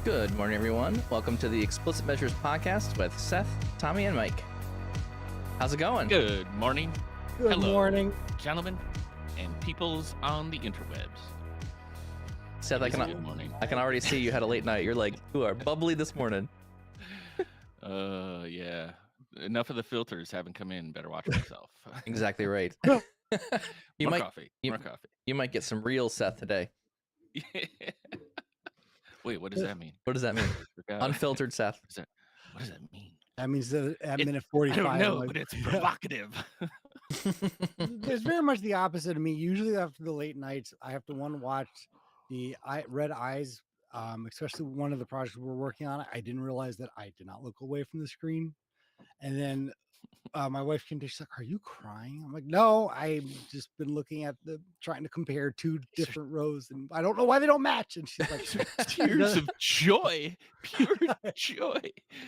Good morning, everyone. Welcome to the Explicit Measures podcast with Seth, Tommy, and Mike. How's it going? Good morning. Good Hello, morning. gentlemen and peoples on the interwebs. Seth, It is a good morning. I can already see you had a late night. You're like, you are bubbly this morning. Yeah. Enough of the filters haven't come in. Better watch myself. Exactly right. More might, coffee. More coffee. You might get some real Seth today. Wait, what does that mean? What does that mean? Unfiltered Seth. What does that mean? That means that at minute 45. I don't know, but it's provocative. It's very much the opposite of me. Usually after the late nights, I have to watch the Red Eyes, especially one of the projects we're working on. I didn't realize that I did not look away from the screen. And then my wife came to, she's like, "Are you crying?" I'm like, "No, I've just been looking at trying to compare two different rows, and I don't know why they don't match." And she's like, "Tears of joy, pure joy."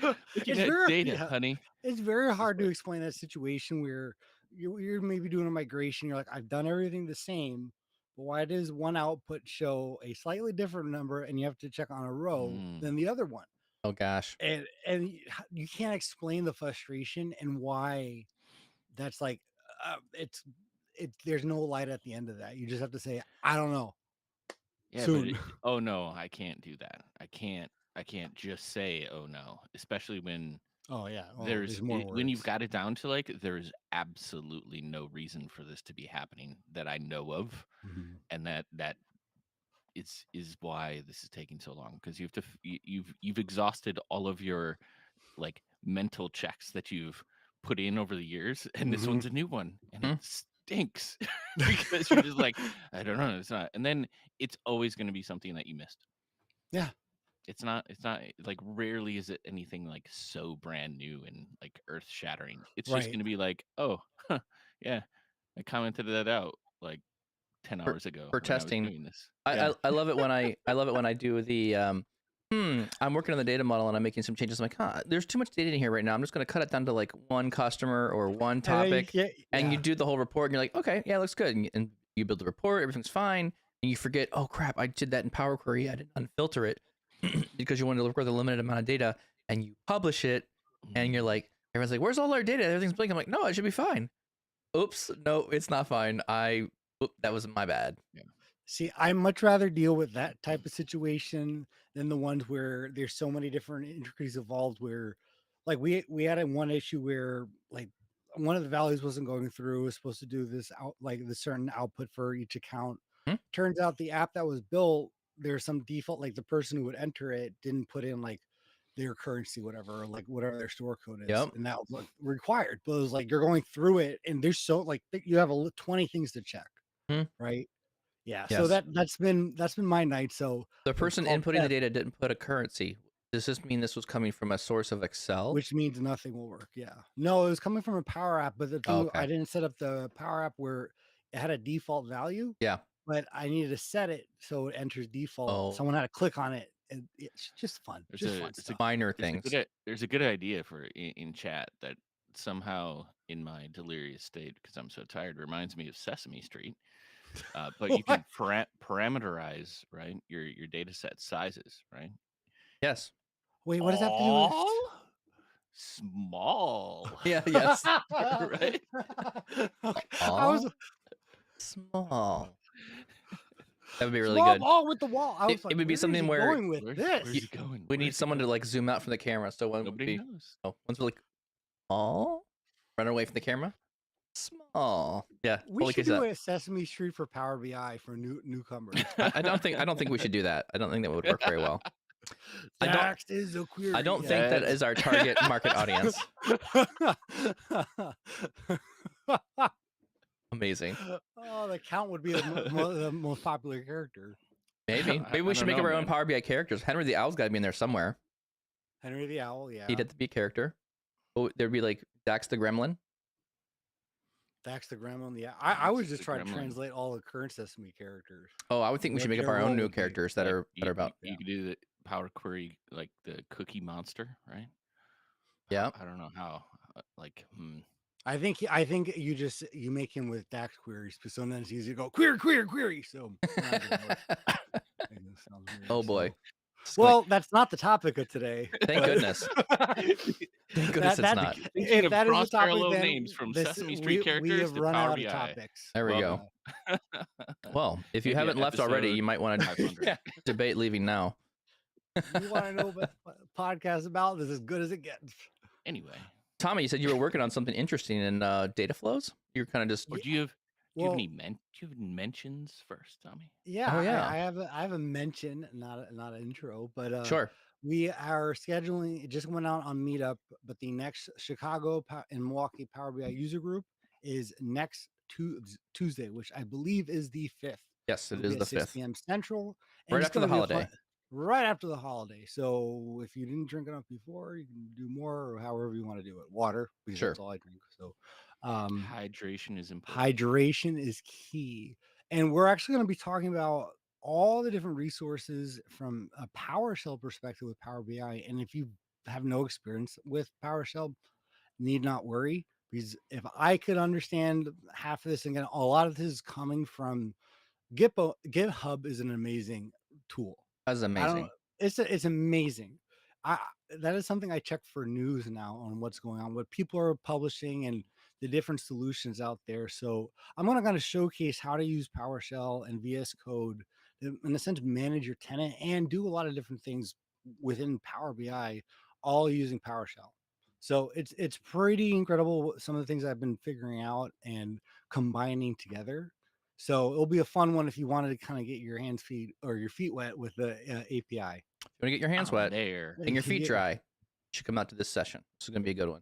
Looking at data, honey. It's very hard to explain that situation where you're maybe doing a migration. You're like, "I've done everything the same, but why does one output show a slightly different number, and you have to check on a row than the other one?" Oh gosh. And you can't explain the frustration and why that's like there's no light at the end of that. You just have to say, "I don't know." Yeah, Soon. Oh no, I can't do that. I can't just say oh no, especially when there's more when you've got it down to like there's absolutely no reason for this to be happening that I know of. And that is why this is taking so long, because you've exhausted all of your like mental checks that you've put in over the years, and this one's a new one, and it stinks because you're just like, I don't know, it's not, and then it's always going to be something that you missed. Yeah, it's not like rarely is it anything like so brand new and like earth shattering. It's just going to be like, oh, yeah, I commented that out like 10 hours ago for testing. I was doing this. I love it when I do the I'm working on the data model and I'm making some changes. I'm like, there's too much data in here right now. I'm just going to cut it down to like one customer or one topic. And you do the whole report and you're like, okay, yeah, it looks good. And you build the report, everything's fine. And you forget, oh crap, I did that in Power Query. I didn't unfilter it because you wanted to record the limited amount of data, and you publish it and you're like, everyone's like, where's all our data? Everything's blank. I'm like, no, it should be fine. Oops, no, it's not fine. That was my bad. Yeah. See, I much rather deal with that type of situation than the ones where there's so many different intricacies involved, where like we had one issue where like one of the values wasn't going through. It was supposed to do this out, like the certain output for each account. Turns out the app that was built, there's some default, like the person who would enter it didn't put in like their currency, whatever, or like whatever their store code is. And that was like required. But it was like you're going through it and there's so like you have 20 things to check. Right. Yeah. Yes. So that's been my night. So the person inputting the data didn't put a currency. Does this mean this was coming from a source of Excel? Which means nothing will work. Yeah. No, it was coming from a Power App, but the thing, I didn't set up the Power App where it had a default value. Yeah. But I needed to set it so it enters default. Someone had to click on it, and it's just fun. It's a minor thing. There's a good idea for in chat that somehow in my delirious state, because I'm so tired, reminds me of Sesame Street. But you can parameterize, right, your data set sizes, right? Yes. Wait, what does that do? Small. Yeah. Yes. Right. I was small. That would be really small good. Ball with the wall. I was like, it would be something where we need someone to like zoom out from the camera. So one would be one's really small, run away from the camera. Small. Yeah. We should do a Sesame Street for Power BI for newcomers. I don't think we should do that. I don't think that would work very well. Dax is a query. I don't think that is our target market audience. Amazing. Oh, the count would be the most popular character. Maybe we should make our own Power BI characters. Henry the Owl's got to be in there somewhere. Henry the Owl, yeah. He'd have to be a character. Oh, there'd be like Dax the Gremlin. Dax the Gremlin, yeah. I was just trying to translate all the current Sesame characters. Oh, I would think we should make up our own new characters that are about. You could do the Power Query like the Cookie Monster, right? Yeah. I don't know how. I think you make him with Dax queries, so then it's easy to go query. So oh boy. Well, that's not the topic of today. Thank goodness. Thank goodness it's not. If that is the topic, then names from Sesame Street we characters have to run Power out of BI. topics. There we go. Well, if you haven't left already, you might want to debate leaving now. You want to know what the podcast is about? This is as good as it gets. Anyway, Tommy, you said you were working on something interesting in data flows. You're kind of just. Or do you have any mentions first, Tommy? Yeah, I have a mention, not an intro, but sure. We are scheduling. It just went out on Meetup, but the next Chicago and Milwaukee Power BI user group is next Tuesday, which I believe is the 5th. Yes, it is the 6 5th. p.m. Central. Right after the holiday. Right after the holiday. So if you didn't drink enough before, you can do more, or however you want to do it. Water, because that's all I drink. So hydration is important. Hydration is key. And we're actually going to be talking about all the different resources from a PowerShell perspective with Power BI. And if you have no experience with PowerShell, need not worry, because if I could understand half of this, and again, a lot of this is coming from GitHub is an amazing tool. That's amazing. It's amazing. That is something I check for news now on what's going on, what people are publishing, and the different solutions out there. So I'm going to showcase how to use PowerShell and VS Code to, in a sense, manage your tenant and do a lot of different things within Power BI, all using PowerShell. So it's pretty incredible, some of the things I've been figuring out and combining together. So it'll be a fun one if you wanted to kind of get your feet wet with the API. If you want to get your hands wet and your feet dry, you should come out to this session. This is going to be a good one.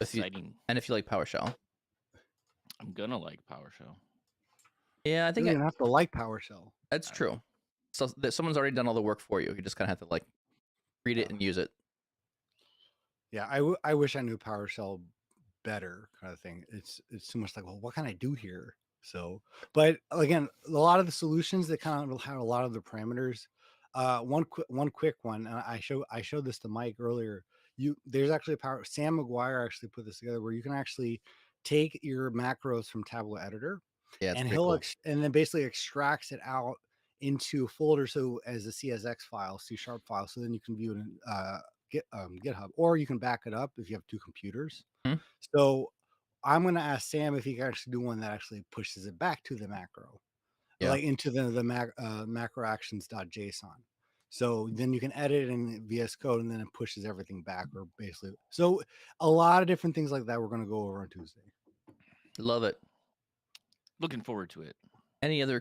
Exciting. And if you like PowerShell. I'm going to like PowerShell. Yeah, I think you don't have to like PowerShell. That's true. So someone's already done all the work for you. You just kind of have to read it and use it. Yeah, I wish I knew PowerShell better, kind of thing. It's too much well, what can I do here? So, but again, a lot of the solutions that kind of have a lot of the parameters. One quick one, and I showed this to Mike earlier. There's actually Sam McGuire actually put this together where you can actually take your macros from Tableau Editor, and and then basically extracts it out into a folder, so as a CSX file, C# file, so then you can view it in GitHub, or you can back it up if you have two computers. So I'm going to ask Sam if he can actually do one that actually pushes it back to the macro, into the macro actions.json. So then you can edit it in VS Code, and then it pushes everything back, or basically. So a lot of different things like that we're going to go over on Tuesday. Love it. Looking forward to it. Any other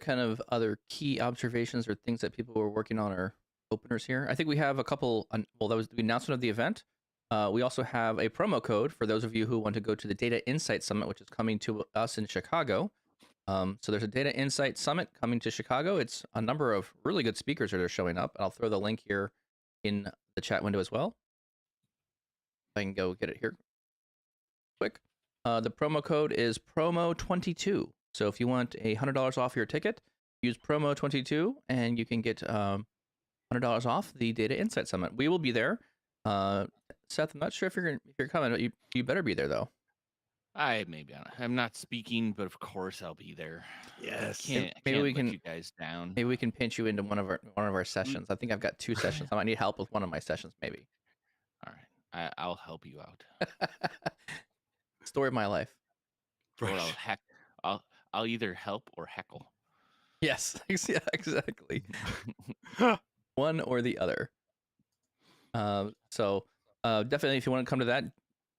key observations or things that people were working on or openers here? I think we have a couple. Well, that was the announcement of the event. We also have a promo code for those of you who want to go to the Data Insight Summit, which is coming to us in Chicago. So there's a Data Insight Summit coming to Chicago. It's a number of really good speakers that are showing up. I'll throw the link here in the chat window as well. I can go get it here quick. The promo code is promo22. So if you want $100 off your ticket, use promo22 and you can get $100 off the Data Insight Summit. We will be there. Seth, I'm not sure if you're coming, but you better be there though. I'm not speaking, but of course I'll be there. Yes. Maybe we can let you guys down. Maybe we can pinch you into one of our sessions. I think I've got 2 sessions. I might need help with one of my sessions, maybe. All right, I'll help you out. Story of my life. Or I'll either help or heckle. Yes, yeah, exactly. One or the other. So definitely, if you want to come to that,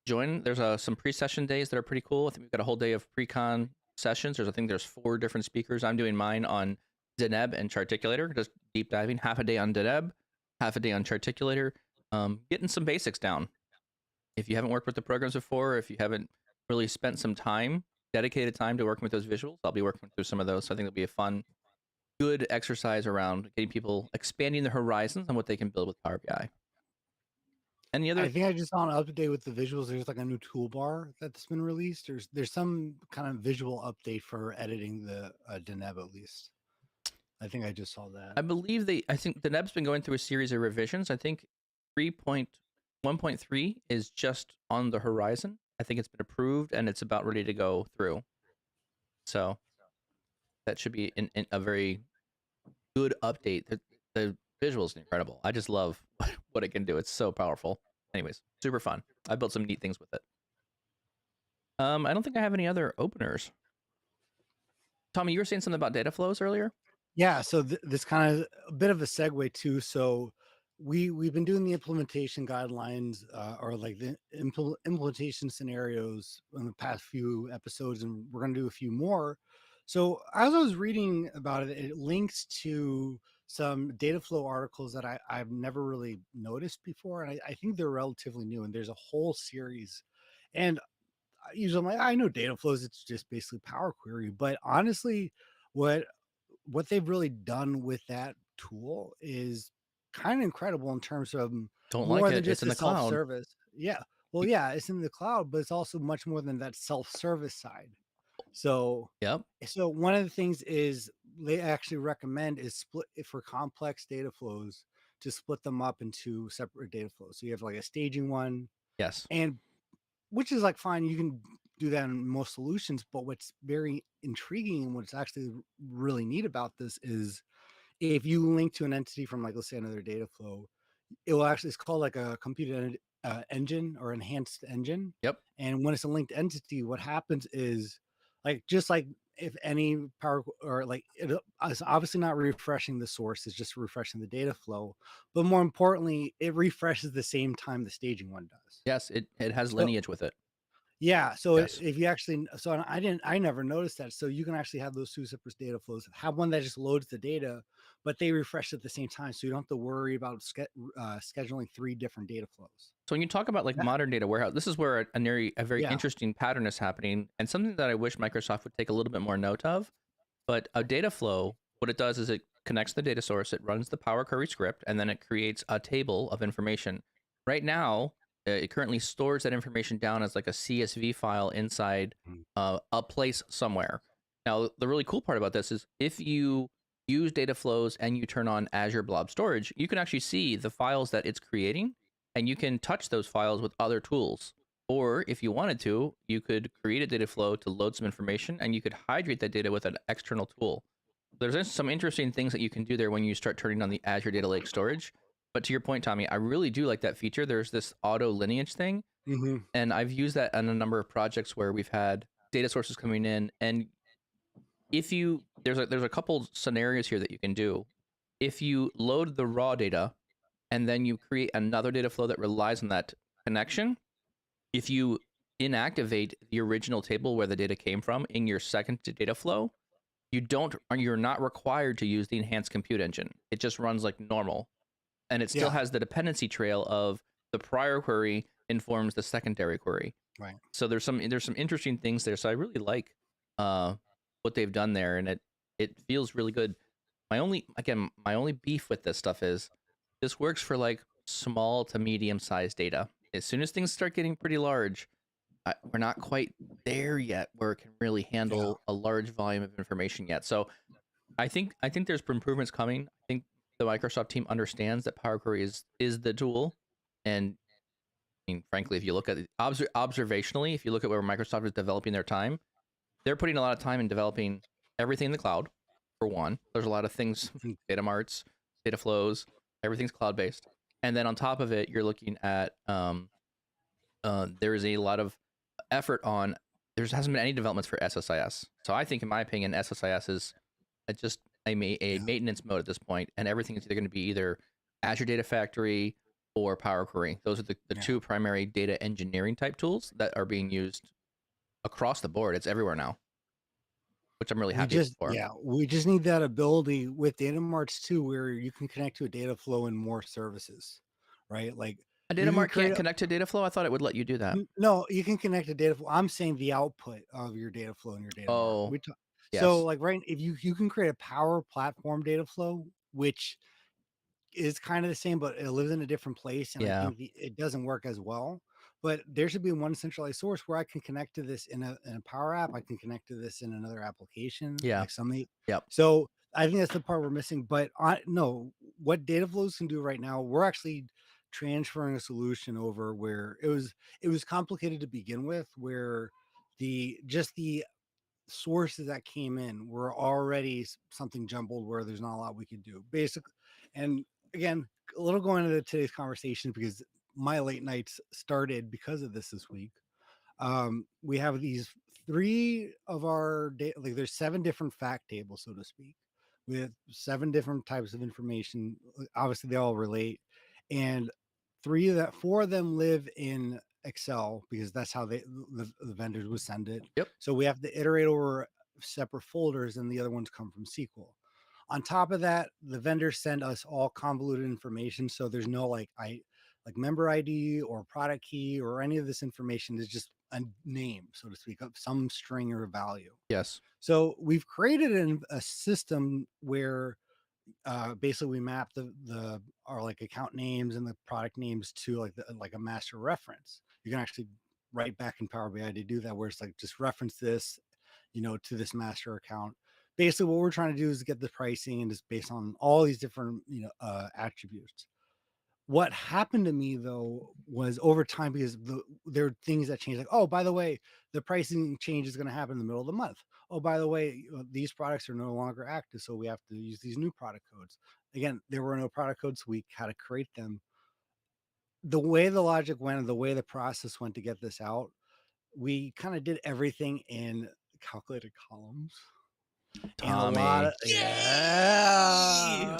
join. There's some pre-session days that are pretty cool. I think we've got a whole day of pre-con sessions. There's 4 different speakers. I'm doing mine on Deneb and Charticulator, just deep diving. Half a day on Deneb, half a day on Charticulator, getting some basics down. If you haven't worked with the programs before, if you haven't really spent some time, dedicated time to working with those visuals, I'll be working through some of those. So I think it'll be a fun, good exercise around getting people expanding their horizons on what they can build with Power BI. Any other? I think I just saw an update with the visuals. There's a new toolbar that's been released. There's some kind of visual update for editing the Deneb, at least. I think I just saw that. I believe I think Deneb's been going through a series of revisions. I think 3.1.3 is just on the horizon. I think it's been approved and it's about ready to go through. So that should be a very good update. the visuals are incredible. I just love what it can do. It's so powerful. Anyways, super fun. I built some neat things with it. I don't think I have any other openers. Tommy, you were saying something about data flows earlier? Yeah, so this kind of a bit of a segue too. So we've been doing the implementation guidelines or like the implementation scenarios in the past few episodes, and we're going to do a few more. So as I was reading about it, it links to some data flow articles that I've never really noticed before, and I think they're relatively new. And there's a whole series, and usually I'm like, I know data flows; it's just basically Power Query. But honestly, what what they've really done with that tool is kind of incredible in terms of Don't like more it. than It's just in the the cloud. self-service. Yeah. Well, yeah, it's in the cloud, but it's also much more than that self-service side. So, Yep. so one of the things is they actually recommend is split for complex data flows to split them up into separate data flows. So you have like a staging one, Yes. and which is like fine, you can do that in most solutions. But what's very intriguing and what's actually really neat about this is if you link to an entity from, like, let's say another data flow, it will actually, it's called like a engine or enhanced engine. Yep. And when it's a linked entity, what happens is, like, just like if any power or like it's obviously not refreshing the source, it's just refreshing the data flow. But more importantly, it refreshes the same time the staging one does. Yes, it has So lineage with it. yeah, so Yes. if you actually, so I never noticed that. So you can actually have those two separate data flows. Have one that just loads the data, but they refresh at the same time, so you don't have to worry about scheduling three different data flows. So when you talk about like modern data warehouse, this is where a very Yeah. interesting pattern is happening, and something that I wish Microsoft would take a little bit more note of. But a data flow, what it does is it connects the data source, it runs the Power Query script, and then it creates a table of information. Right now, it currently stores that information down as like a CSV file inside a place somewhere. Now, the really cool part about this is if you use data flows and you turn on Azure Blob Storage, you can actually see the files that it's creating, and you can touch those files with other tools. Or if you wanted to, you could create a data flow to load some information, and you could hydrate that data with an external tool. There's some interesting things that you can do there when you start turning on the Azure Data Lake storage. But to your point, Tommy, I really do like that feature. There's this auto lineage thing, and I've used that on a number of projects where we've had data sources coming in. And if you there's a couple scenarios here that you can do. If you load the raw data and then you create another data flow that relies on that connection, if you inactivate the original table where the data came from in your second data flow, you're not required to use the enhanced compute engine. It just runs like normal, and it still has the dependency trail of the prior query informs the secondary query. Right. So there's some interesting things there. So I really like what they've done there, and it feels really good. My only beef with this stuff is this works for like small to medium sized data. As soon as things start getting pretty large, we're not quite there yet where it can really handle a large volume of information yet. So I think there's improvements coming. I think the Microsoft team understands that Power Query is the tool, and I mean, frankly, if you look at it observationally, if you look at where Microsoft is developing their time, they're putting a lot of time in developing everything in the cloud. For one, there's a lot of things, data marts, data flows, everything's cloud based, and then on top of it, you're looking at there is a lot of effort on. There hasn't been any developments for SSIS, so I think, in my opinion, SSIS is just a maintenance mode at this point, and everything is either going to be either Azure Data Factory or Power Query. Those are the two primary data engineering type tools that are being used across the board. It's everywhere now, which I'm really happy for. Yeah, we just need that ability with data marts too, where you can connect to a data flow in more services, right? Like a data mart can't connect to data flow. I thought it would let you do that. No, you can connect a data flow. I'm saying the output of your data flow in your data mart. Yes. So like, right, if you can create a Power Platform data flow, which is kind of the same, but it lives in a different place, and I think it doesn't work as well. But there should be one centralized source where I can connect to this in a Power App. I can connect to this in another application. Yeah. Like Yep. So I think that's the part we're missing. But no, what data flows can do right now, we're actually transferring a solution over where it was complicated to begin with, where the sources that came in were already something jumbled where there's not a lot we could do basically. And again, a little going into today's conversation because my late nights started because of this week. We have these 3 of our like there's 7 different fact tables, so to speak, with 7 different types of information. Obviously they all relate, and 4 of them live in Excel because that's how the vendors would send it. Yep. So we have to iterate over separate folders, and the other ones come from SQL. On top of that, the vendors send us all convoluted information, so there's no like member ID or product key or any of this information. Is just a name, so to speak, of some string or value. Yes. So we've created a system where basically we map our like account names and the product names to like a master reference. You can actually write back in Power BI to do that, where it's like just reference this, to this master account. Basically, what we're trying to do is get the pricing and just based on all these different attributes. What happened to me though was over time, because there are things that change, like, oh, by the way, the pricing change is going to happen in the middle of the month. Oh, by the way, these products are no longer active, so we have to use these new product codes. Again, there were no product codes, so we had to create them. The way the logic went and the way the process went to get this out, we kind of did everything in calculated columns. Tommy. And a lot of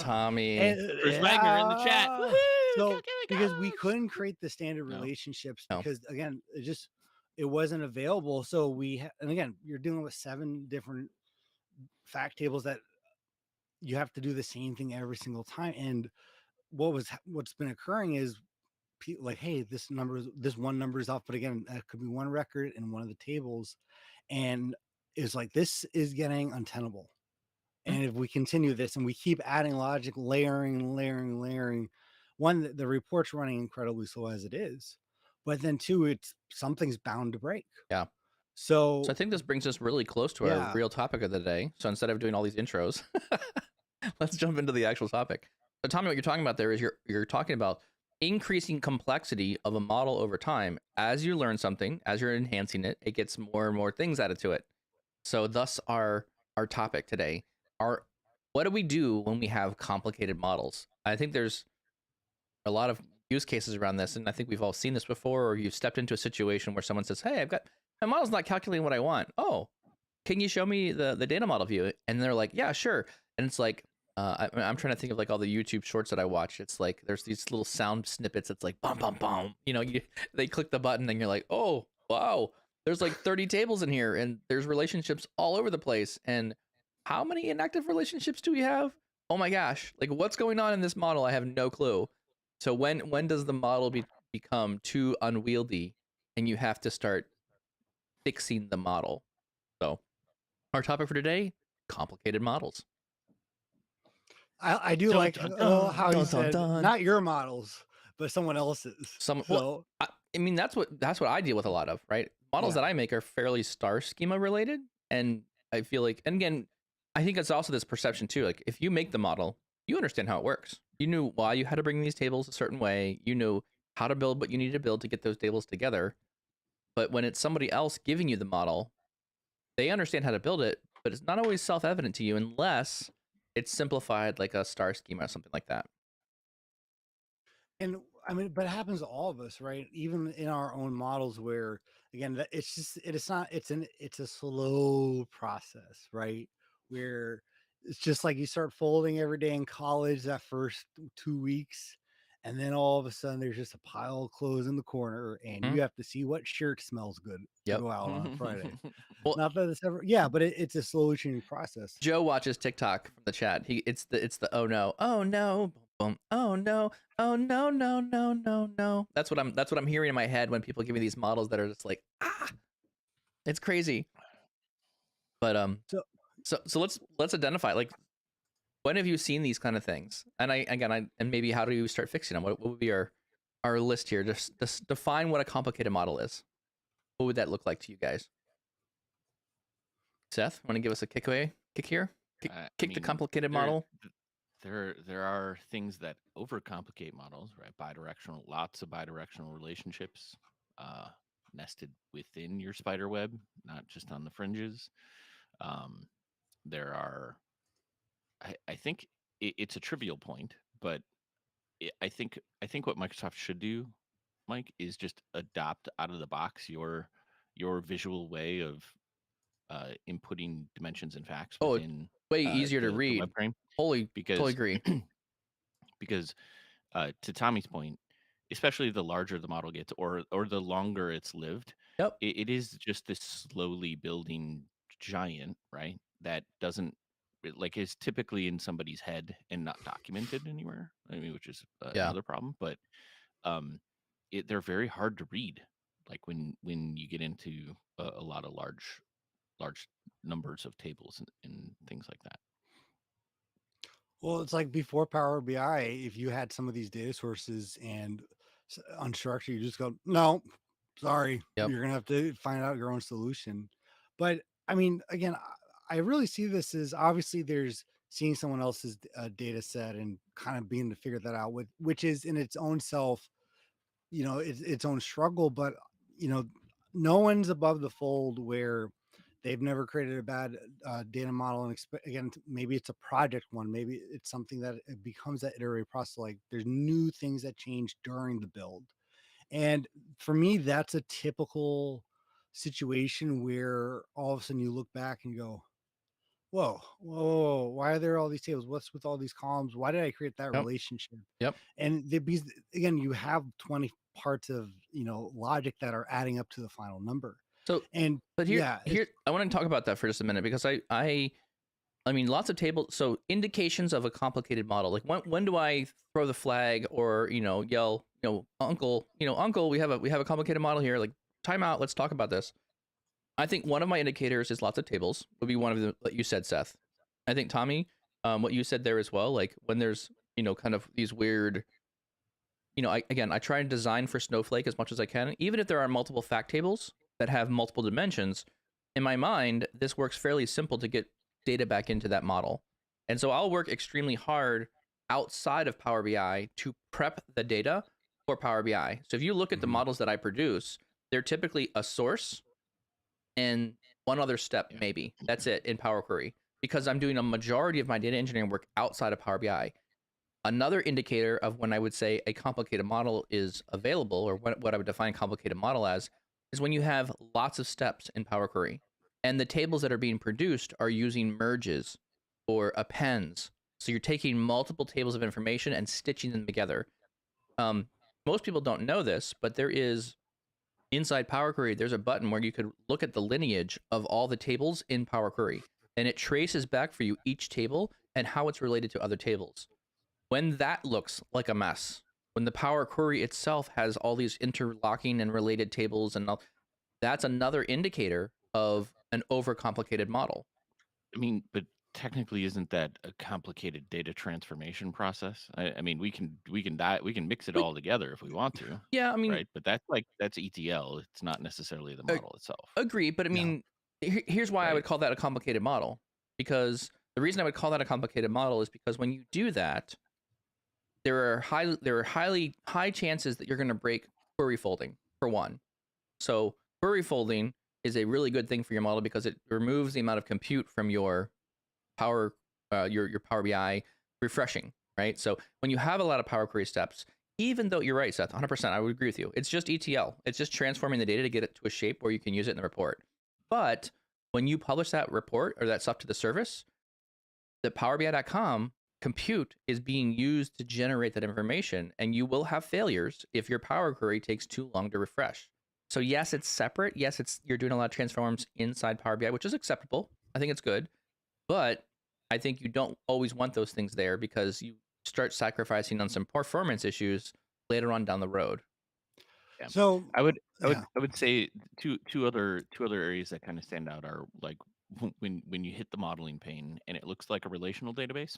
Tommy. Chris Wagner in the chat. Woo-hoo! So because we couldn't create the standard relationships because again, it wasn't available. So and again, you're dealing with 7 different fact tables that you have to do the same thing every single time. And what's been occurring is people like, hey, this one number is off, but again, that could be one record in one of the tables, and it's like, this is getting untenable. And if we continue this and we keep adding logic, layering, one, the report's running incredibly slow as it is, but then 2, something's bound to break. Yeah. So I think this brings us really close to our real topic of the day. So instead of doing all these intros, let's jump into the actual topic. So Tommy, what you're talking about there is you're talking about increasing complexity of a model over time. As you learn something, as you're enhancing it, it gets more and more things added to it. So thus our topic today. What do we do when we have complicated models? I think there's a lot of use cases around this, and I think we've all seen this before, or you've stepped into a situation where someone says, hey, my model's not calculating what I want. Oh, can you show me the data model view? And they're like, yeah, sure. And it's like, I'm trying to think of like all the YouTube shorts that I watch. It's like there's these little sound snippets. It's like bum bum bum. They click the button and you're like, oh wow, there's like 30 tables in here, and there's relationships all over the place. And how many inactive relationships do we have? Oh my gosh, like what's going on in this model? I have no clue. So when does the model become too unwieldy and you have to start fixing the model? So our topic for today, complicated models. I do like how you said not your models, but someone else's. I mean, that's what I deal with a lot of, right? Models that I make are fairly star schema related. And I feel like, and again, I think it's also this perception too. Like if you make the model, you understand how it works. You knew why you had to bring these tables a certain way. You knew how to build what you needed to build to get those tables together. But when it's somebody else giving you the model, they understand how to build it, but it's not always self-evident to you unless it's simplified like a star schema or something like that. And I mean, but it happens to all of us, right? Even in our own models where, again, it's a slow process, right? Where it's just like you start folding every day in college that first 2 weeks, and then all of a sudden there's just a pile of clothes in the corner, and you have to see what shirt smells good to go out on Friday. Well, not that it's ever, but it's a slow changing process. Joe watches TikTok from the chat. It's the oh no, boom, oh no, no. That's what I'm hearing in my head when people give me these models that are just like, it's crazy. But so let's identify, like, when have you seen these kind of things? And and maybe how do you start fixing them? What would be our list here? Just define what a complicated model is. What would that look like to you guys? Seth, want to give us a kick here? Kick the complicated model. There are things that overcomplicate models, right? Lots of bidirectional relationships nested within your spider web, not just on the fringes. There are, I think it's a trivial point, but I think what Microsoft should do, Mike, is just adopt out of the box your visual way of inputting dimensions and facts within way easier to the read. web frame. Totally Because agree. because to Tommy's point, especially the larger the model gets, or the longer it's lived, Yep. it is just this slowly building giant, right? That doesn't is typically in somebody's head and not documented anywhere. I mean, which is another problem. But they're very hard to read. Like when you get into a lot of large numbers of tables and things like that. Well, it's like before Power BI, if you had some of these data sources and unstructured, you just go, no, sorry, you're going to have to find out your own solution. But I mean, again, I really see this as obviously there's seeing someone else's data set and kind of being to figure that out with, which is in its own self, its own struggle. But, no one's above the fold where they've never created a bad data model. And again, maybe it's a project one, maybe it's something that it becomes that iterative process. Like there's new things that change during the build. And for me, that's a typical situation where all of a sudden you look back and go, whoa, why are there all these tables? What's with all these columns? Why did I create that relationship? And because again, you have 20 parts of, logic that are adding up to the final number. But here I want to talk about that for just a minute, because I mean, lots of tables. So indications of a complicated model. Like when do I throw the flag or yell, uncle, we have a complicated model here. Like time out. Let's talk about this. I think one of my indicators is lots of tables. Would be one of them that you said, Seth. I think Tommy, what you said there as well. Like when there's kind of these weird. I try and design for Snowflake as much as I can, even if there are multiple fact tables that have multiple dimensions. In my mind, this works fairly simple to get data back into that model. And so I'll work extremely hard outside of Power BI to prep the data for Power BI. So if you look at the models that I produce, they're typically a source and one other step, maybe. That's it in Power Query, because I'm doing a majority of my data engineering work outside of Power BI. Another indicator of when I would say a complicated model is available, or what I would define a complicated model as, is when you have lots of steps in Power Query, and the tables that are being produced are using merges or appends. So you're taking multiple tables of information and stitching them together. Most people don't know this, but there is, inside Power Query, there's a button where you could look at the lineage of all the tables in Power Query, and it traces back for you each table and how it's related to other tables. When that looks like a mess, when the Power Query itself has all these interlocking and related tables and all, that's another indicator of an overcomplicated model. I mean, but technically, isn't that a complicated data transformation process? I mean, we can mix it all together if we want to. Yeah, I mean, right, but that's ETL. It's not necessarily the model itself. Agree, but I mean, here's why I would call that a complicated model. Because the reason I would call that a complicated model is because when you do that, there are highly high chances that you're going to break query folding, for one. So query folding is a really good thing for your model because it removes the amount of compute from your Power BI refreshing, right? So when you have a lot of Power Query steps, even though you're right, Seth, 100%, I would agree with you. It's just ETL. It's just transforming the data to get it to a shape where you can use it in the report. But when you publish that report or that stuff to the service, the PowerBI.com compute is being used to generate that information, and you will have failures if your Power Query takes too long to refresh. So yes, it's separate. Yes, you're doing a lot of transforms inside Power BI, which is acceptable. I think it's good. But I think you don't always want those things there because you start sacrificing on some performance issues later on down the road. Yeah. So I would say two other areas that kind of stand out are like when you hit the modeling pane and it looks like a relational database.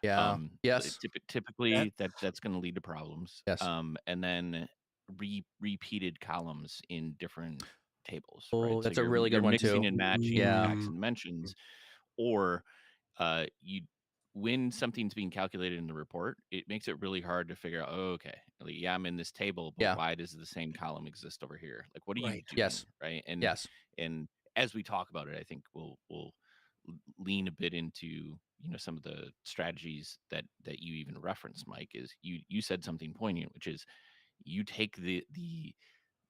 Yeah. Yes. Typically that's going to lead to problems. Yes. And then repeated columns in different tables. Oh, right? That's a really good one too. Mixing and matching facts and dimensions, or when something's being calculated in the report, it makes it really hard to figure out, okay, like, I'm in this table, but why does the same column exist over here? Like, what are you doing? Yes. Right. And yes. And as we talk about it, I think we'll lean a bit into, you know, some of the strategies that you even referenced, Mike, is you said something poignant, which is you take the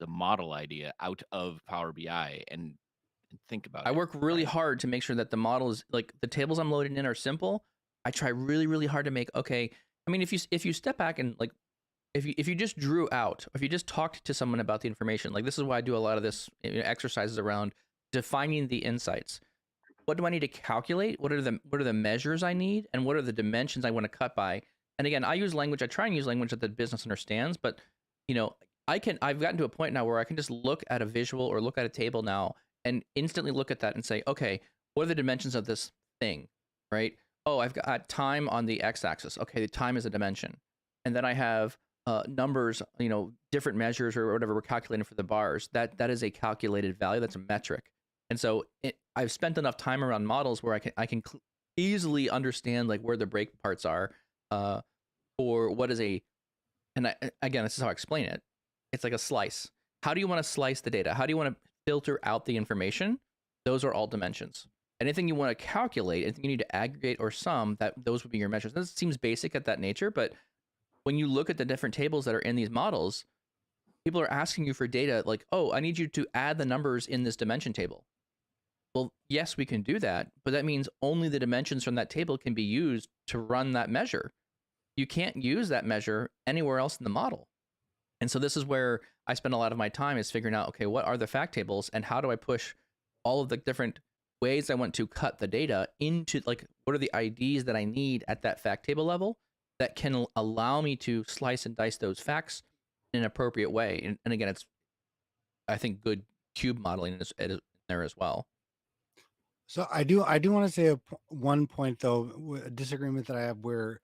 model idea out of Power BI and think about it. I work really hard to make sure that the model is like the tables I'm loading in are simple. I try really, really hard to make, okay. I mean, if you step back and like, if you just drew out, if you just talked to someone about the information, like this is why I do a lot of this exercises around defining the insights. What do I need to calculate? What are the measures I need? And what are the dimensions I want to cut by? And again, I try and use language that the business understands, but you know, I've gotten to a point now where I can just look at a visual or look at a table now and instantly look at that and say, okay, what are the dimensions of this thing, right? Oh, I've got time on the x-axis. Okay, the time is a dimension. And then I have numbers, you know, different measures or whatever we're calculating for the bars. That is a calculated value. That's a metric. And so I've spent enough time around models where I can easily understand like where the break parts are for what is again, this is how I explain it. It's like a slice. How do you want to slice the data? How do you want to filter out the information? Those are all dimensions. Anything you want to calculate, anything you need to aggregate or sum, those would be your measures. This seems basic at that nature, but when you look at the different tables that are in these models, people are asking you for data like, oh, I need you to add the numbers in this dimension table. Well, yes, we can do that, but that means only the dimensions from that table can be used to run that measure. You can't use that measure anywhere else in the model. And so this is where I spend a lot of my time is figuring out, okay, what are the fact tables and how do I push all of the different ways I want to cut the data into, like, what are the IDs that I need at that fact table level that can allow me to slice and dice those facts in an appropriate way. And again, it's, I think, good cube modeling is there as well. So I do want to say one point though, a disagreement that I have where,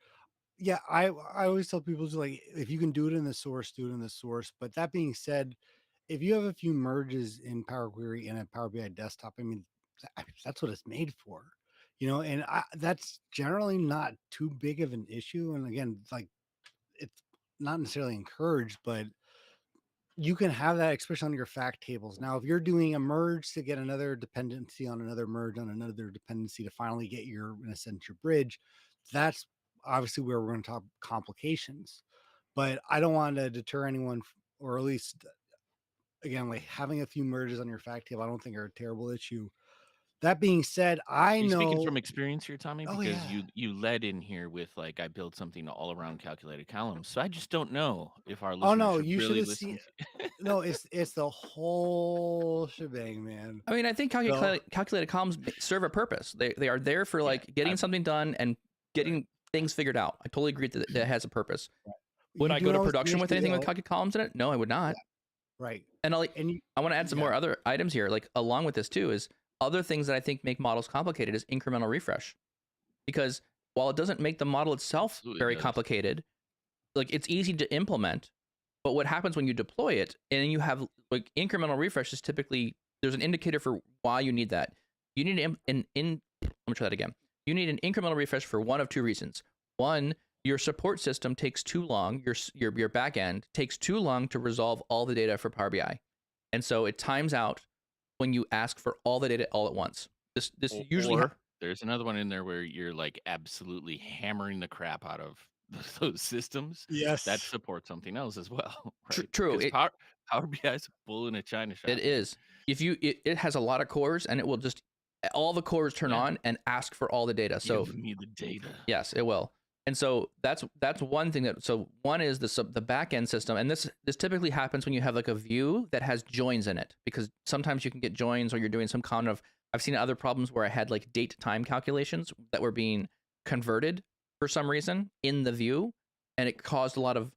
yeah, I always tell people to, like, if you can do it in the source, do it in the source. But that being said, if you have a few merges in Power Query and a Power BI desktop, I mean, that's what it's made for, you know, and that's generally not too big of an issue. And again, like, it's not necessarily encouraged, but you can have that expression on your fact tables. Now, if you're doing a merge to get another dependency on another merge on another dependency to finally get your, in a sense, your bridge, that's obviously where we're going to talk complications. But I don't want to deter anyone, or at least, again, like having a few merges on your fact table, I don't think are a terrible issue. That being said, I know. Speaking from experience here, Tommy, because you led in here with like, I build something all around calculated columns, so I just don't know if our listeners no, should you really should listen. No, it's the whole shebang, man. I mean, I think calculated columns serve a purpose. They are there for like getting something done and getting things figured out. I totally agree that it has a purpose. Right. Would I go to production with anything with calculated columns in it? No, I would not. Yeah. Right. And I want to add some more other items here. Like along with this too is other things that I think make models complicated is incremental refresh. Because while it doesn't make the model itself very complicated, like it's easy to implement, but what happens when you deploy it and you have like incremental refresh is typically, there's an indicator for why you need that. You need let me try that again. You need an incremental refresh for one of two reasons. One, your support system takes too long, your back end takes too long to resolve all the data for Power BI. And so it times out when you ask for all the data all at once. This usually there's another one in there where you're like absolutely hammering the crap out of those systems. Yes, that supports something else as well. Right? True. Power BI is a bull in a china shop. It is. If it has a lot of cores and it will just all the cores turn on and ask for all the data. So give me the data. Yes, it will. And so that's one thing so one is the back end system, and this typically happens when you have like a view that has joins in it, because sometimes you can get joins or you're doing some kind of, I've seen other problems where I had like date time calculations that were being converted for some reason in the view, and it caused a lot of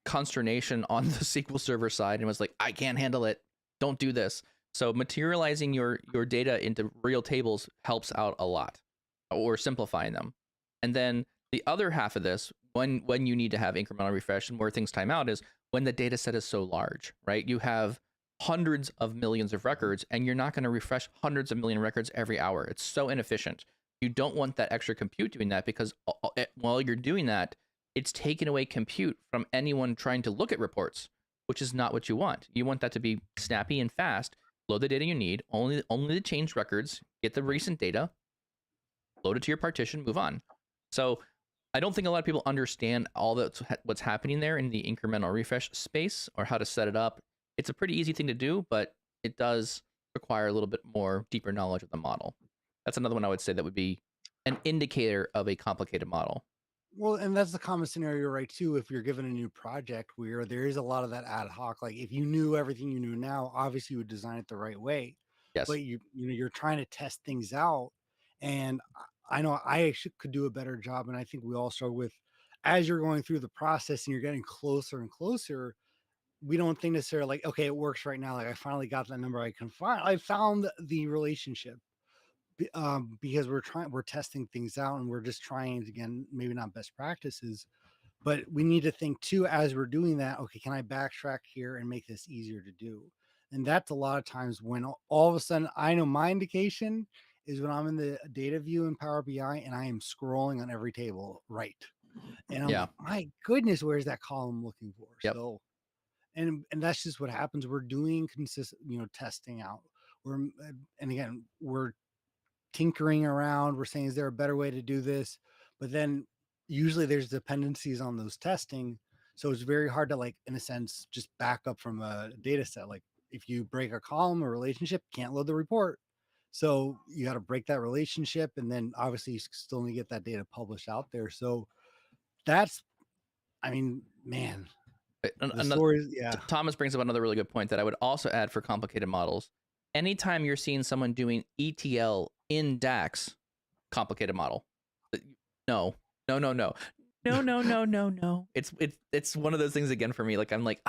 consternation on the SQL Server side, and was like, I can't handle it, don't do this. So materializing your data into real tables helps out a lot, or simplifying them. And then the other half of this, when you need to have incremental refresh and where things time out, is when the data set is so large, right? You have hundreds of millions of records and you're not going to refresh hundreds of million records every hour. It's so inefficient. You don't want that extra compute doing that, because while you're doing that, it's taking away compute from anyone trying to look at reports, which is not what you want. You want that to be snappy and fast. Load the data you need, only the changed records, get the recent data, load it to your partition, move on. So I don't think a lot of people understand all that's what's happening there in the incremental refresh space or how to set it up. It's a pretty easy thing to do, but it does require a little bit more deeper knowledge of the model. That's another one I would say that would be an indicator of a complicated model. Well, and that's the common scenario, right, too, if you're given a new project where there is a lot of that ad hoc. Like if you knew everything you knew now, obviously you would design it the right way. Yes. But you're trying to test things out. And I know I actually could do a better job. And I think we all struggle with, as you're going through the process and you're getting closer and closer, we don't think necessarily like, okay, it works right now. Like I finally got that number. I found the relationship. Because we're testing things out and we're just trying to, again, maybe not best practices, but we need to think too, as we're doing that, okay, can I backtrack here and make this easier to do? And that's a lot of times when all of a sudden, I know my indication is when I'm in the data view in Power BI and I am scrolling on every table, right? And I'm like, my goodness, where's that column looking for? Yep. So, and that's just what happens. We're doing consistent, testing out. And again, we're tinkering around. We're saying, is there a better way to do this? But then usually there's dependencies on those testing. So it's very hard to, like, in a sense, just back up from a data set. Like if you break a column or relationship, can't load the report. So you got to break that relationship. And then obviously you still need to get that data published out there. So that's, I mean, man, the stories, yeah. Thomas brings up another really good point that I would also add for complicated models. Anytime you're seeing someone doing ETL in DAX, complicated model. No. It's one of those things again for me. Like I'm like,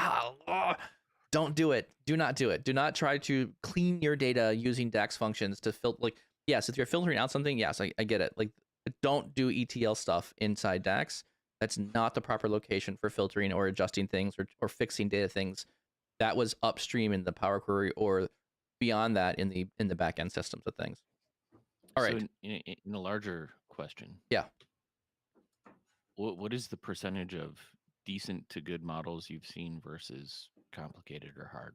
don't do it. Do not do it. Do not try to clean your data using DAX functions to filter. Like, yes, if you're filtering out something, yes, I get it. Like, don't do ETL stuff inside DAX. That's not the proper location for filtering or adjusting things or fixing data things. That was upstream in the Power Query or beyond that in the backend systems of things. All right. So in a larger question, yeah, what is the percentage of decent to good models you've seen versus complicated or hard?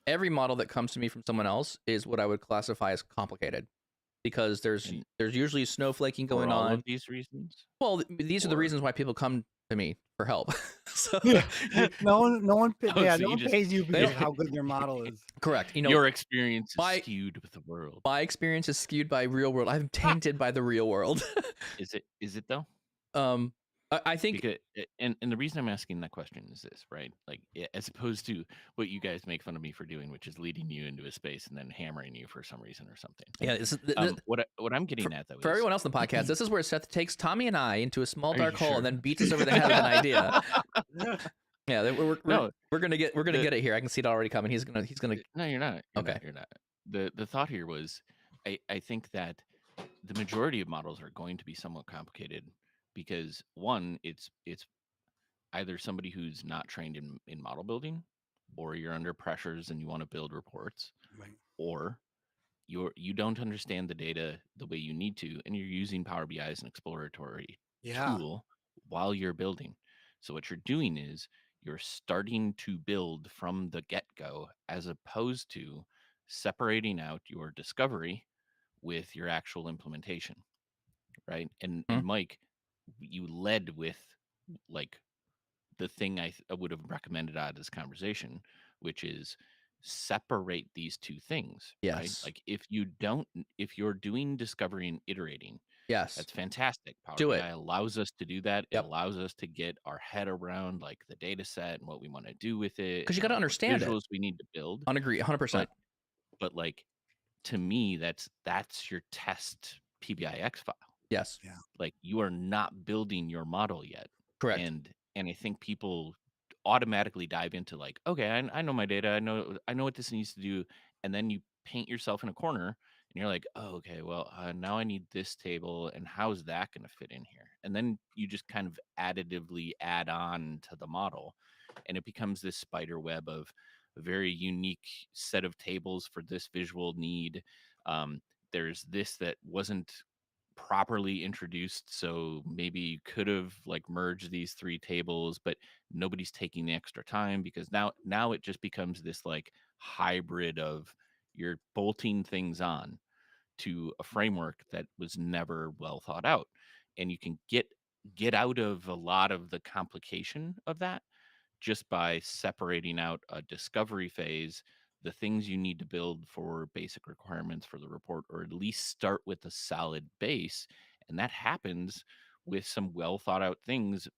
Every model that comes to me from someone else is what I would classify as complicated, because there's usually snowflaking going on. For all of these reasons? Well, these are the reasons why people come to me for help. So no one pays you because of how good your model is. Correct. Your experience is skewed with the world. My experience is skewed by real world. I'm tainted by the real world. Is it though? I think, because, and the reason I'm asking that question is this, right? Like, as opposed to what you guys make fun of me for doing, which is leading you into a space and then hammering you for some reason or something. Yeah. What I'm getting at though, for everyone else in the podcast, this is where Seth takes Tommy and I into a small dark hole and then beats us over the head with an idea. Yeah, we're gonna get it here. I can see it already coming. He's gonna. No, you're not. Okay. You're not. The thought here was, I think that the majority of models are going to be somewhat complicated. Because one, it's either somebody who's not trained in model building, or you're under pressures and you want to build reports, right. Or you don't understand the data the way you need to, and you're using Power BI as an exploratory tool while you're building. So what you're doing is you're starting to build from the get-go, as opposed to separating out your discovery with your actual implementation, right? And Mike, you led with like the thing I would have recommended out of this conversation, which is separate these two things. Yes. Right? Like if you're doing discovery and iterating, yes, that's fantastic. Power BI allows us to do that. Yep. It allows us to get our head around like the data set and what we want to do with it. Because you got to understand visuals we need to build. Agree, 100%. But like, to me, that's your test PBIX file. Yes. Yeah. Like you are not building your model yet. Correct. And I think people automatically dive into like, okay, I know my data. I know what this needs to do. And then you paint yourself in a corner and you're like, oh, okay, well, now I need this table. And how's that going to fit in here? And then you just kind of additively add on to the model. And it becomes this spider web of a very unique set of tables for this visual need. There's this that wasn't properly introduced, so maybe you could have like merged these three tables, but nobody's taking the extra time, because now it just becomes this like hybrid of you're bolting things on to a framework that was never well thought out. And you can get out of a lot of the complication of that just by separating out a discovery phase, the things you need to build for basic requirements for the report, or at least start with a solid base. And that happens with some well thought out things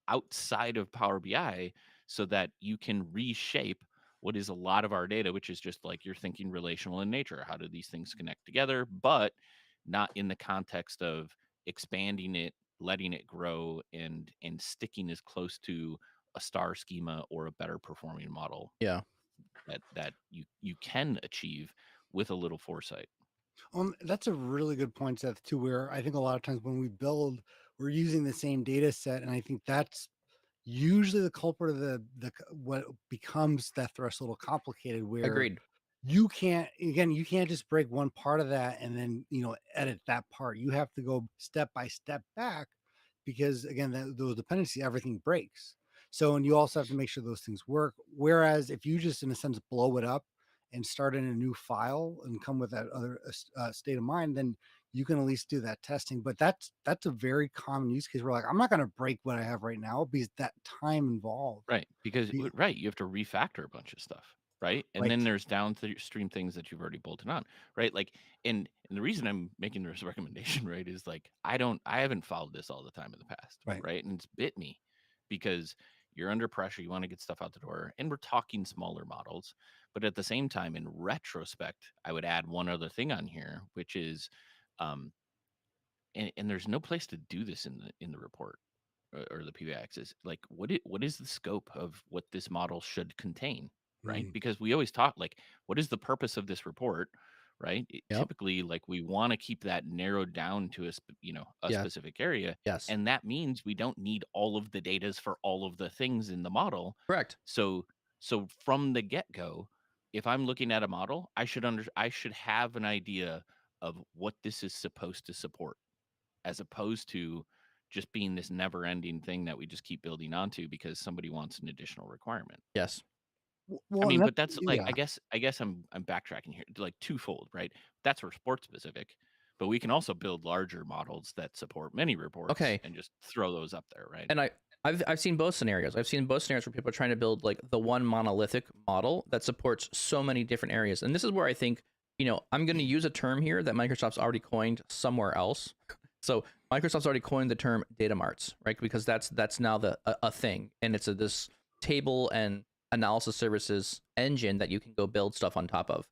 outside of Power BI, so that you can reshape what is a lot of our data, which is just like you're thinking relational in nature. How do these things connect together? But not in the context of expanding it, letting it grow, and sticking as close to a star schema or a better performing model Yeah. that you can achieve with a little foresight. That's a really good point, Seth, too, where I think a lot of times when we build, we're using the same data set. And I think that's usually the culprit of the what becomes that thrust a little complicated, where Agreed. you can't just break one part of that and then edit that part. You have to go step by step back, because again, those dependencies, everything breaks. So, and you also have to make sure those things work. Whereas if you just in a sense blow it up and start in a new file and come with that other state of mind, then you can at least do that testing. But that's a very common use case where, like, I'm not going to break what I have right now because that time involved. Right, because Be- right, you have to refactor a bunch of stuff, right? And Right. then there's downstream things that you've already bolted on, right? Like, and the reason I'm making this recommendation, right, is like I haven't followed this all the time in the past, Right. right? And it's bit me because you're under pressure, you want to get stuff out the door, and we're talking smaller models. But at the same time, in retrospect, I would add one other thing on here, which is, and there's no place to do this in the report or the PBX, is like what is the scope of what this model should contain, right? Mm. Because we always talk like, what is the purpose of this report, right? Yep. Typically, like, we want to keep that narrowed down to a Yeah. specific area. Yes. And that means we don't need all of the datas for all of the things in the model. Correct. So from the get-go, if I'm looking at a model, I should have an idea of what this is supposed to support, as opposed to just being this never ending thing that we just keep building onto because somebody wants an additional requirement. Yes. I Well, and mean, but that's that's like, yeah. I guess I'm backtracking here, like twofold, right? That's for sport specific, but we can also build larger models that support many reports Okay. and just throw those up there, right? And I've seen both scenarios. I've seen both scenarios where people are trying to build like the one monolithic model that supports so many different areas. And this is where I think, I'm going to use a term here that Microsoft's already coined somewhere else. So Microsoft's already coined the term data marts, right? Because that's now a thing, and it's this table and analysis services engine that you can go build stuff on top of.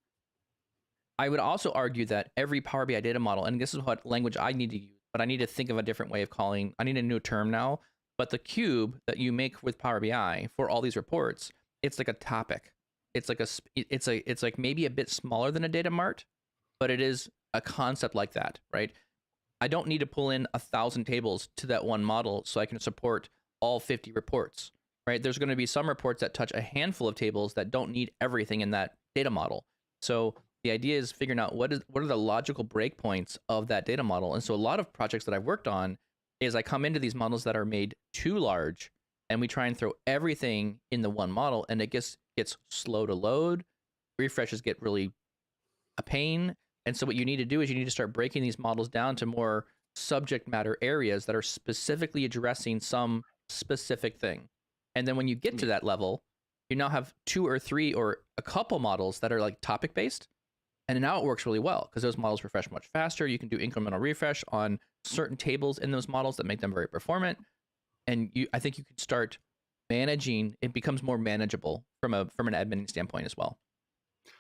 I would also argue that every Power BI data model, and this is what language I need to use, but I need to think of a different way of calling. I need a new term now. But the cube that you make with Power BI for all these reports, it's like a topic. It's like maybe a bit smaller than a data mart, but it is a concept like that, right? I don't need to pull in 1,000 tables to that one model so I can support all 50 reports, right? There's going to be some reports that touch a handful of tables that don't need everything in that data model. So the idea is figuring out what are the logical breakpoints of that data model. And so a lot of projects that I've worked on is I come into these models that are made too large, and we try and throw everything in the one model, and it gets slow to load. Refreshes get really a pain. And so what you need to do is you need to start breaking these models down to more subject matter areas that are specifically addressing some specific thing. And then when you get to that level, you now have 2 or 3 or a couple models that are like topic based. And now it works really well because those models refresh much faster. You can do incremental refresh on certain tables in those models that make them very performant. And I think you could start managing. It becomes more manageable from an admin standpoint as well.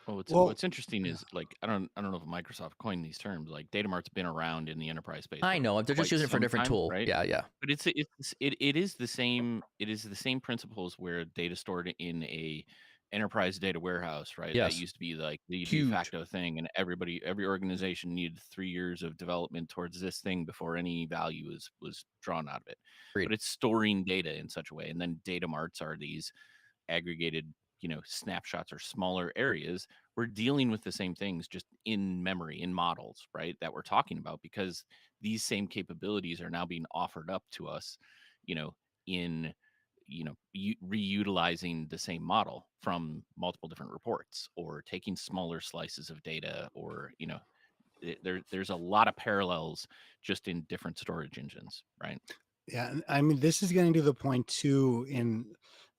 Well, what's interesting is, like, I don't know if Microsoft coined these terms. Like, data mart's been around in the enterprise space. I know they're just using it for a different tool, right? Yeah. But it is the same. It is the same principles where data stored in a enterprise data warehouse, right? Yes. That used to be like the de Huge. facto thing, and every organization needed 3 years of development towards this thing before any value was drawn out of it. Agreed. But it's storing data in such a way, and then data marts are these aggregated, snapshots or smaller areas. We're dealing with the same things, just in memory, in models, right, that we're talking about, because these same capabilities are now being offered up to us, in reutilizing the same model from multiple different reports, or taking smaller slices of data, or there's a lot of parallels just in different storage engines, right? Yeah, and I mean, this is getting to the point too in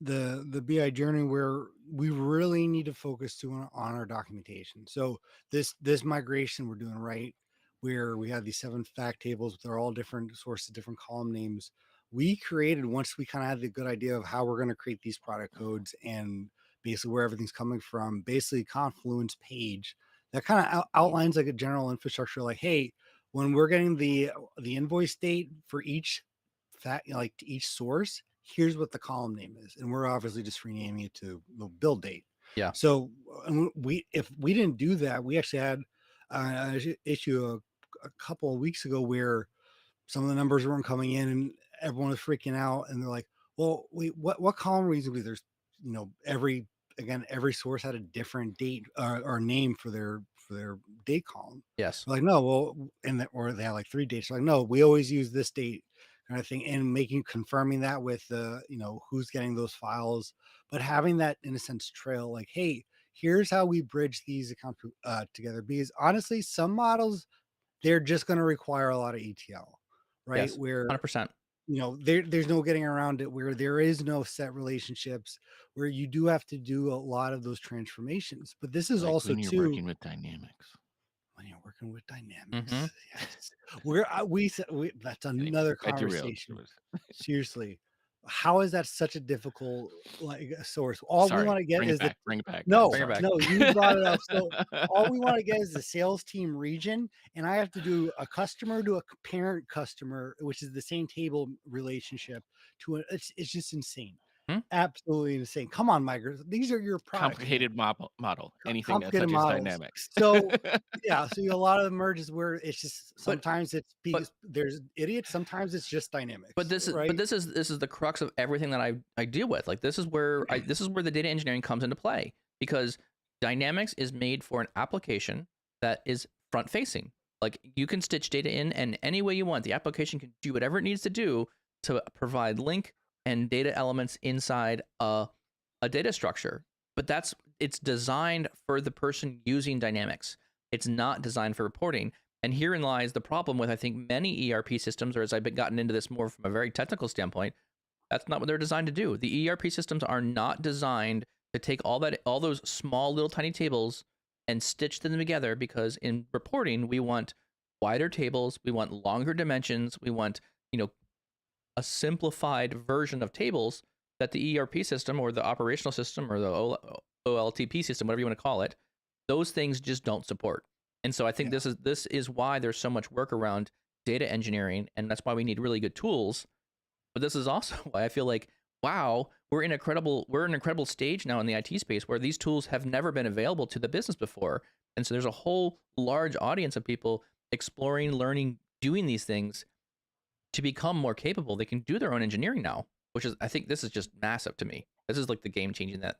the BI journey where we really need to focus on our documentation. So this migration we're doing, right, where we have these 7 fact tables, they're all different sources, different column names. We created, once we kind of had the good idea of how we're going to create these product codes and basically where everything's coming from, basically Confluence page that kind of outlines like a general infrastructure, like, hey, when we're getting the invoice date for each like to each source, here's what the column name is, and we're obviously just renaming it to the build date. Yeah. So if we didn't do that, we actually had an issue a couple of weeks ago where some of the numbers weren't coming in and everyone was freaking out, and they're like, well, wait, what column reasonably? There's, every source had a different date or name for their date column. Yes. Like, no, well, or they have like 3 dates. Like, no, we always use this date kind of thing, and confirming that with the who's getting those files, but having that in a sense trail, like, hey, here's how we bridge these accounts together, because honestly some models, they're just going to require a lot of ETL, right? Yes, where 100%. there's no getting around it, where there is no set relationships, where you do have to do a lot of those transformations. But this is like also when you're too working with dynamics. When you're working with dynamics, Mm-hmm. yes, that's another conversation. Seriously, how is that such a difficult source? All we want to get is bring it back. No, Bring it back. no, you brought it up. So all we want to get is the sales team region, and I have to do a customer to a parent customer, which is the same table relationship to it. It's just insane. Absolutely insane. Come on, migrants. These are your products. Complicated model. Anything that touches dynamics. So yeah, so a lot of the merges where it's just sometimes it's because there's idiots, sometimes it's just dynamics. But this is the crux of everything that I deal with. Like, this is where the data engineering comes into play, because dynamics is made for an application that is front facing. Like, you can stitch data in and any way you want. The application can do whatever it needs to do to provide link and data elements inside a data structure. But it's designed for the person using dynamics. It's not designed for reporting. And herein lies the problem with, I think, many ERP systems, or as I've gotten into this more from a very technical standpoint, that's not what they're designed to do. The ERP systems are not designed to take all those small little tiny tables and stitch them together, because in reporting, we want wider tables, we want longer dimensions, we want, a simplified version of tables that the ERP system or the operational system or the OLTP system, whatever you want to call it, those things just don't support. And so I think this is why there's so much work around data engineering, and that's why we need really good tools. But this is also why I feel like, wow, we're in an incredible stage now in the IT space where these tools have never been available to the business before. And so there's a whole large audience of people exploring, learning, doing these things to become more capable. They can do their own engineering now, which is, I think this is just massive to me. This is like the game changing that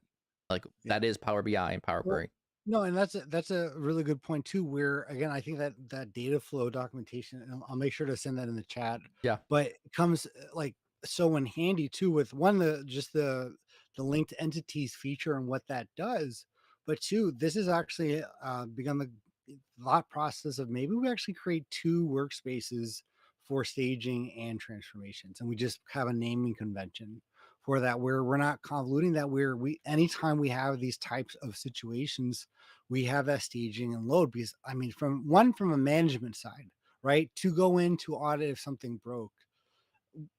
is Power BI and Power Query. No, and that's a really good point too, where again, I think that data flow documentation, and I'll make sure to send that in the chat. Yeah. But it comes like so in handy too with one, the linked entities feature and what that does. But two, this is actually begun the thought process of maybe we actually create 2 workspaces for staging and transformations, and we just have a naming convention for that, where we're not convoluting that, where anytime we have these types of situations, we have that staging and load. Because I mean, from a management side, right, to go in to audit if something broke,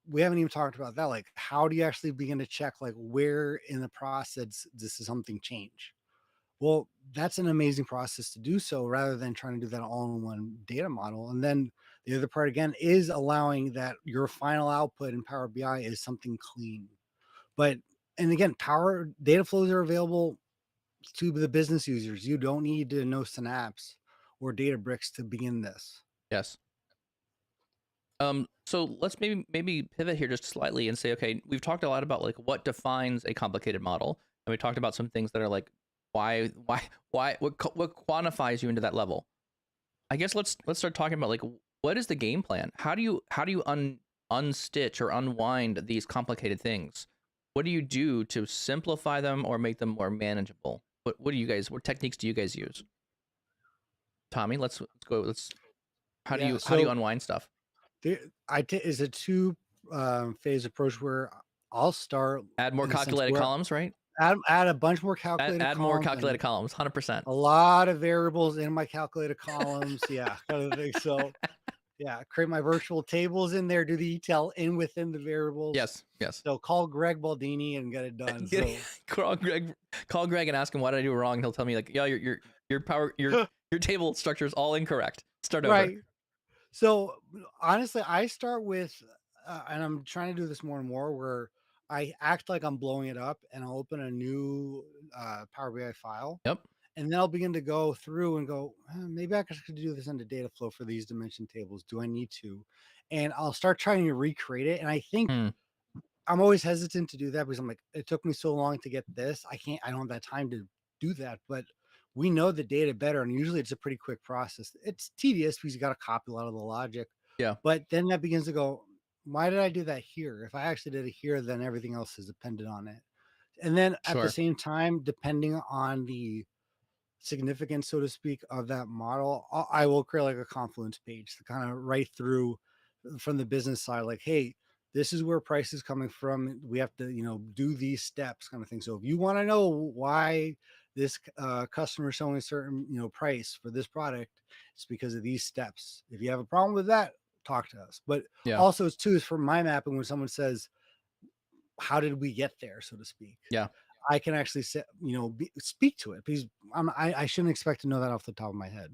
we haven't even talked about that. Like, how do you actually begin to check, like, where in the process does something change? Well, that's an amazing process to do so, rather than trying to do that all in one data model. And then the other part again is allowing that your final output in Power BI is something clean. But, and again, Power data flows are available to the business users. You don't need to know Synapse or Databricks to begin this. Yes. So let's maybe pivot here just slightly and say, okay, we've talked a lot about like what defines a complicated model, and we talked about some things that are like what quantifies you into that level. I guess let's start talking about like, what is the game plan? How do you unstitch or unwind these complicated things? What do you do to simplify them or make them more manageable? What techniques do you guys use? Tommy, let's go. How do you unwind stuff? Is a two phase approach where I'll start add more calculated columns, right? Add a bunch more calculated columns. Add more calculated columns, 100%. A lot of variables in my calculated columns. Yeah, kind of thing. So yeah, create my virtual tables in there, do the ETL within the variables. Yes. So call Greg Baldini and get it done. Call Greg and ask him what I do wrong. He'll tell me like, yeah, your table structure is all incorrect. Start over. Right. So honestly, I start with, and I'm trying to do this more and more, where I act like I'm blowing it up, and I'll open a new Power BI file. Yep. And then I'll begin to go through and go, maybe I could do this into data flow for these dimension tables. Do I need to? And I'll start trying to recreate it. And I think I'm always hesitant to do that because I'm like, it took me so long to get this. I don't have that time to do that. But we know the data better. And usually it's a pretty quick process. It's tedious because you got to copy a lot of the logic. Yeah. But then that begins to go, why did I do that here? If I actually did it here, then everything else is dependent on it. And then at the same time, depending on the significance, so to speak, of that model, I will create like a Confluence page to kind of write through from the business side, like, hey, this is where price is coming from. We have to, do these steps kind of thing. So if you want to know why this customer is showing a certain, price for this product, it's because of these steps. If you have a problem with that, talk to us. But also it's too, is for my mapping, when someone says, how did we get there, so to speak? Yeah. I can actually say, speak to it because I shouldn't expect to know that off the top of my head.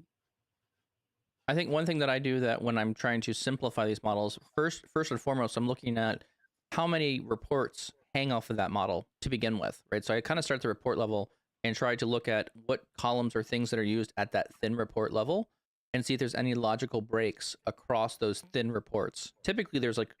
I think one thing that I do that when I'm trying to simplify these models, first and foremost, I'm looking at how many reports hang off of that model to begin with, right? So I kind of start at the report level and try to look at what columns or things that are used at that thin report level and see if there's any logical breaks across those thin reports. Typically, there's like,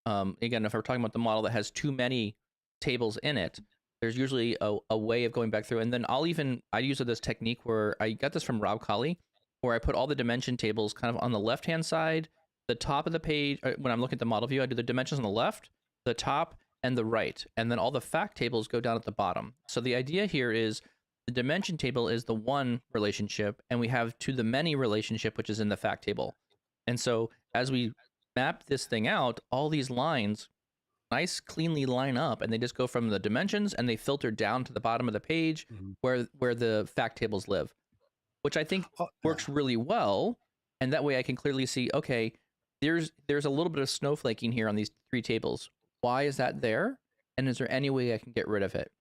again, if we're talking about the model that has too many tables in it, there's usually a way of going back through. And then I use this technique where I got this from Rob Colley, where I put all the dimension tables kind of on the left-hand side, the top of the page. When I'm looking at the model view, I do the dimensions on the left, the top, and the right. And then all the fact tables go down at the bottom. So the idea here is the dimension table is the one relationship, and we have to the many relationship, which is in the fact table. And so as we map this thing out, all these lines nice cleanly line up, and they just go from the dimensions and they filter down to the bottom of the page where the fact tables live, which I think works really well. And that way I can clearly see, okay, there's a little bit of snowflaking here on these three tables. Why is that there? And is there any way I can get rid of it?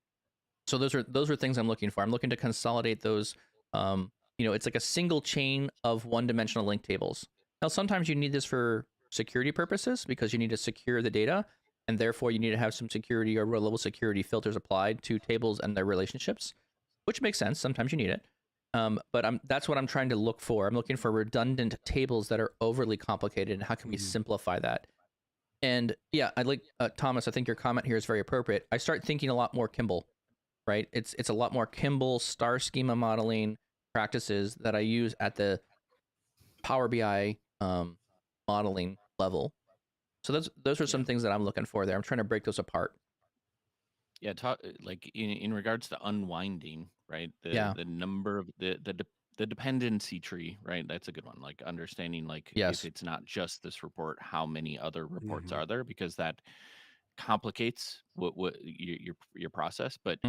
So those are things I'm looking for. I'm looking to consolidate those. It's like a single chain of one-dimensional link tables. Now, sometimes you need this for security purposes because you need to secure the data, and therefore you need to have some security or row-level security filters applied to tables and their relationships, which makes sense. Sometimes you need it. But that's what I'm trying to look for. I'm looking for redundant tables that are overly complicated, and how can we simplify that? And yeah, I like Thomas. I think your comment here is very appropriate. I start thinking a lot more Kimball, right? It's a lot more Kimball star schema modeling practices that I use at the Power BI modeling level. So those are some things that I'm looking for there. I'm trying to break those apart. Yeah, like in regards to unwinding, right? The number of the dependency tree, right? That's a good one. Like understanding, like if it's not just this report, how many other reports are there? Because that complicates what your process. But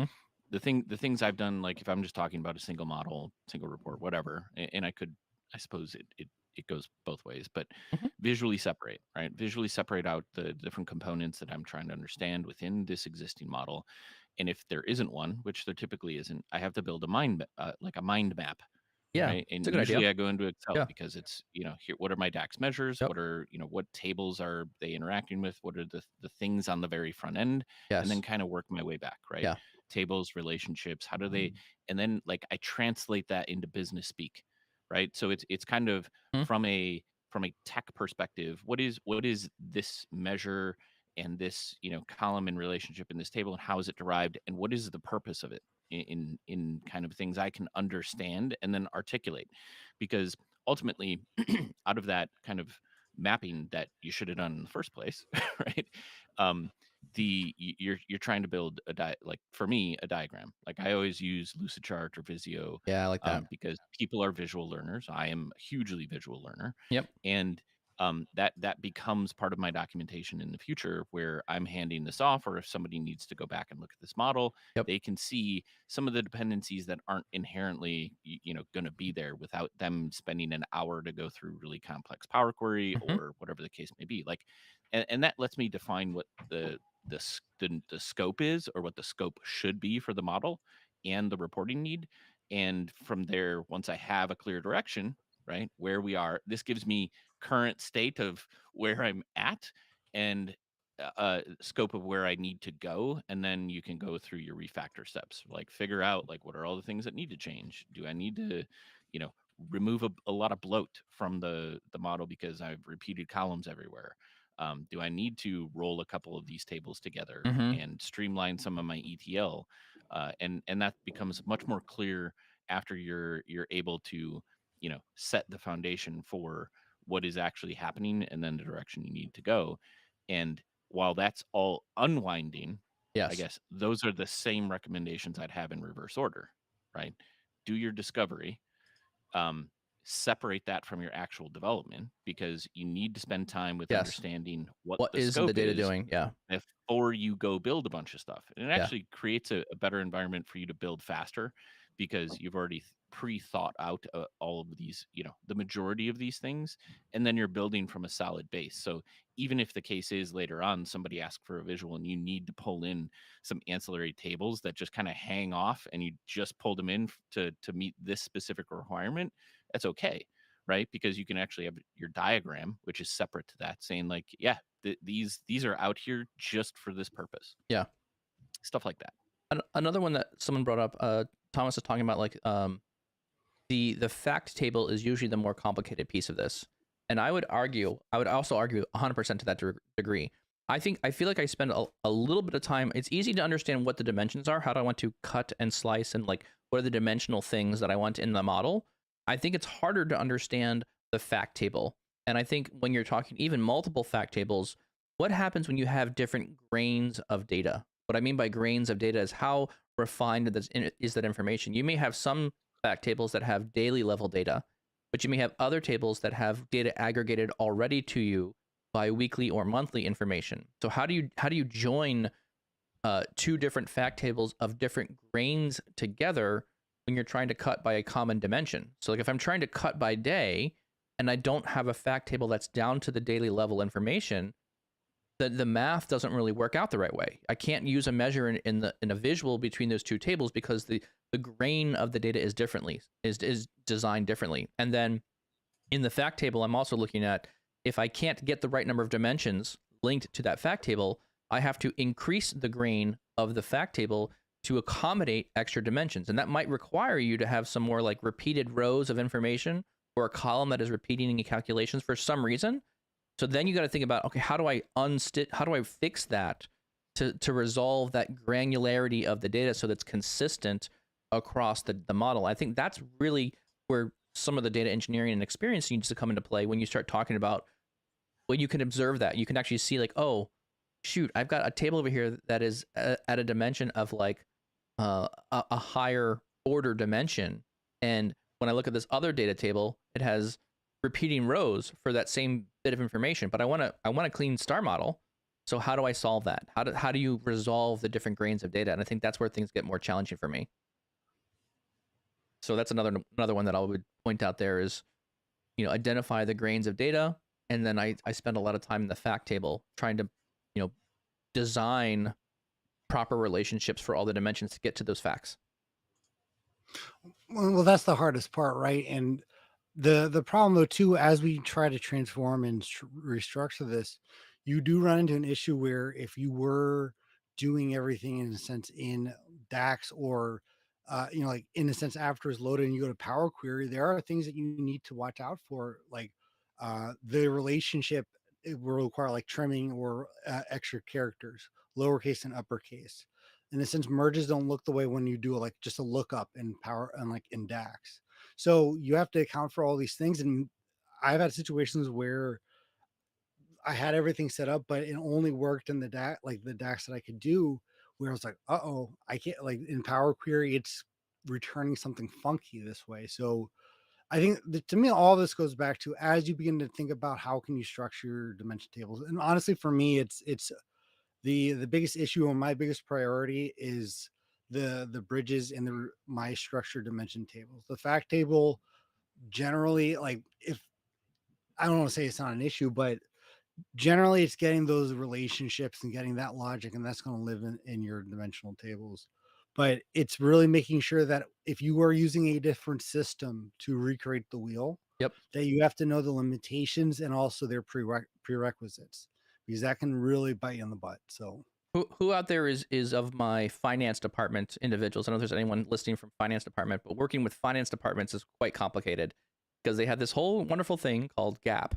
the things I've done, like if I'm just talking about a single model, single report, whatever, and I suppose it goes both ways, but visually separate, right? Visually separate out the different components that I'm trying to understand within this existing model. And if there isn't one, which there typically isn't, I have to build a mind map. Yeah. Right? And usually I go into Excel because it's, here, what are my DAX measures? What are, what tables are they interacting with? What are the things on the very front end? And then kind of work my way back, right? Yeah. Tables, relationships, how do they, and then like I translate that into business speak. Right. So it's kind of from a tech perspective, what is this measure and this, column and relationship in this table, and how is it derived, and what is the purpose of it in kind of things I can understand and then articulate? Because ultimately out of that kind of mapping that you should have done in the first place, right? you're trying to build like for me a diagram. Like I always use Lucidchart or Visio, Yeah, I like that. because people are visual learners. I am a hugely visual learner, Yep. and that becomes part of my documentation in the future, where I'm handing this off, or if somebody needs to go back and look at this model, Yep. they can see some of the dependencies that aren't inherently going to be there without them spending an hour to go through really complex Power Query Mm-hmm. or whatever the case may be. Like, and that lets me define what the scope is, or what the scope should be for the model and the reporting need. And from there, once I have a clear direction, right, where we are, this gives me current state of where I'm at, and scope of where I need to go. And then you can go through your refactor steps, like figure out like what are all the things that need to change. Do I need to, remove a lot of bloat from the model because I've repeated columns everywhere? Do I need to roll a couple of these tables together Mm-hmm. and streamline some of my ETL? And that becomes much more clear after you're able to set the foundation for what is actually happening and then the direction you need to go. And while that's all unwinding, I Yes. guess those are the same recommendations I'd have in reverse order, right? Do your discovery, um, separate that from your actual development, because you need to spend time with Yes. understanding what What the is the scope data is doing? Yeah. before you go build a bunch of stuff. And it Yeah. actually creates a better environment for you to build faster, because you've already pre-thought out all of these, the majority of these things, and then you're building from a solid base. So even if the case is later on somebody asks for a visual and you need to pull in some ancillary tables that just kind of hang off, and you just pulled them in to meet this specific requirement, that's okay, right? Because you can actually have your diagram, which is separate to that, saying like, yeah, these are out here just for this purpose. Yeah. Stuff like that. Another one that someone brought up, Thomas is talking about, like, the fact table is usually the more complicated piece of this. And I would also argue 100% to that degree. I feel like I spend a little bit of time. It's easy to understand what the dimensions are. How do I want to cut and slice, and like what are the dimensional things that I want in the model? I think it's harder to understand the fact table. And I think when you're talking even multiple fact tables, what happens when you have different grains of data? What I mean by grains of data is how refined is that information. You may have some fact tables that have daily level data, but you may have other tables that have data aggregated already to you by weekly or monthly information. So how do you join two different fact tables of different grains together when you're trying to cut by a common dimension? So like if I'm trying to cut by day and I don't have a fact table that's down to the daily level information, the math doesn't really work out the right way. I can't use a measure in a visual between those two tables because the grain of the data is designed differently. And then in the fact table, I'm also looking at, if I can't get the right number of dimensions linked to that fact table, I have to increase the grain of the fact table to accommodate extra dimensions. And that might require you to have some more like repeated rows of information, or a column that is repeating calculations for some reason. So then you got to think about, okay, how do I fix that to resolve that granularity of the data so that's consistent across the model? I think that's really where some of the data engineering and experience needs to come into play when you start talking about, when you can observe that. You can actually see like, oh, shoot, I've got a table over here that is at a dimension of like a higher order dimension. And when I look at this other data table, it has repeating rows for that same bit of information, but I want a clean star model. So how do I solve that? How do you resolve the different grains of data? And I think that's where things get more challenging for me. So that's another one that I would point out there is, identify the grains of data. And then I spend a lot of time in the fact table trying to, design proper relationships for all the dimensions to get to those facts. Well, that's the hardest part, right? And the problem though too, as we try to transform and restructure this, you do run into an issue where if you were doing everything in a sense in DAX, or like in a sense after it's loaded and you go to Power Query, there are things that you need to watch out for, like the relationship. It will require like trimming or extra characters, lowercase and uppercase. In a sense, merges don't look the way when you do like just a lookup in Power and like in DAX. So you have to account for all these things. And I've had situations where I had everything set up, but it only worked in the DAX, like the DAX that I could do, where I was like, I can't, like in Power Query, it's returning something funky this way. So I think to me, all this goes back to, as you begin to think about how can you structure your dimension tables. And honestly, for me, it's the biggest issue and my biggest priority is the bridges in my structured dimension tables. The fact table generally, like, if I don't want to say it's not an issue, but generally it's getting those relationships and getting that logic, and that's going to live in your dimensional tables. But it's really making sure that if you are using a different system to recreate the wheel, Yep. that you have to know the limitations and also their prerequisites, because that can really bite you in the butt. So who out there is of my finance department individuals? I don't know if there's anyone listening from finance department, but working with finance departments is quite complicated because they have this whole wonderful thing called GAAP,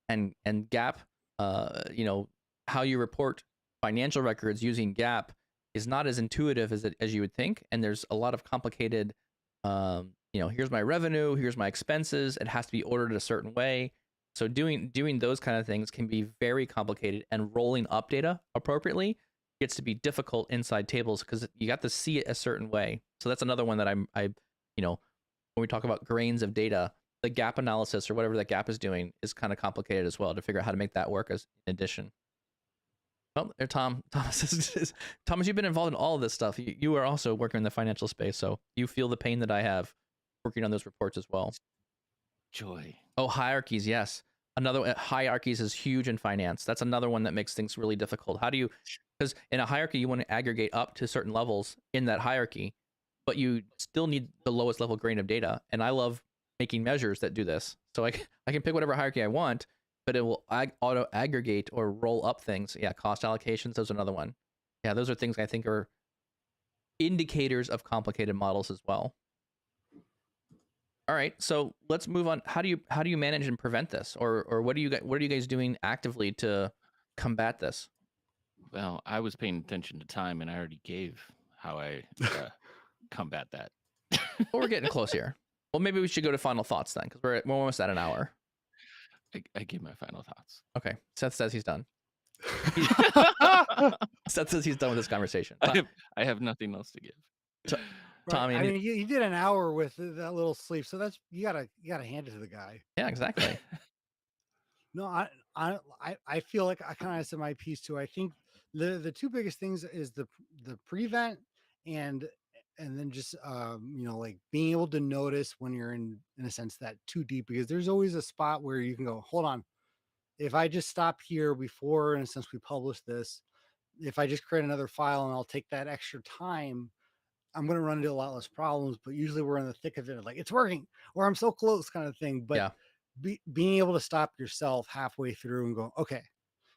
and GAAP, how you report financial records using GAAP is not as intuitive as you would think, and there's a lot of complicated. Here's my revenue, here's my expenses. It has to be ordered a certain way. So doing those kind of things can be very complicated, and rolling up data appropriately gets to be difficult inside tables because you got to see it a certain way. So that's another one that when we talk about grains of data, the gap analysis or whatever that gap is doing is kind of complicated as well to figure out how to make that work as in addition. Well, there, Thomas, Thomas, you've been involved in all of this stuff. You are also working in the financial space, so you feel the pain that I have working on those reports as well. Joy. Oh, hierarchies, yes. Hierarchies is huge in finance. That's another one that makes things really difficult. How do you, because in a hierarchy, you want to aggregate up to certain levels in that hierarchy, but you still need the lowest level grain of data. And I love making measures that do this. So I can pick whatever hierarchy I want, but it will auto aggregate or roll up things. Yeah, cost allocations, those are another one. Yeah, those are things I think are indicators of complicated models as well. All right, so let's move on. How do you manage and prevent this, or what are you guys doing actively to combat this? Well, I was paying attention to time, and I already gave how I combat that. Well, we're getting close here. Well, maybe we should go to final thoughts then, because we're almost at an hour. I give my final thoughts. Okay, Seth says he's done. Seth says he's done with this conversation. I have nothing else to give. Tommy, I mean, you did an hour with that little sleep, so that's you gotta hand it to the guy. Yeah, exactly. No, I feel like I kind of said my piece too. I think the two biggest things is the prevent and then just like being able to notice when you're in a sense that too deep, because there's always a spot where you can go, hold on, if I just stop here before, in a sense, we publish this, if I just create another file and I'll take that extra time, I'm going to run into a lot less problems. But usually we're in the thick of it, like it's working or I'm so close kind of thing. But yeah. Being able to stop yourself halfway through and go, okay,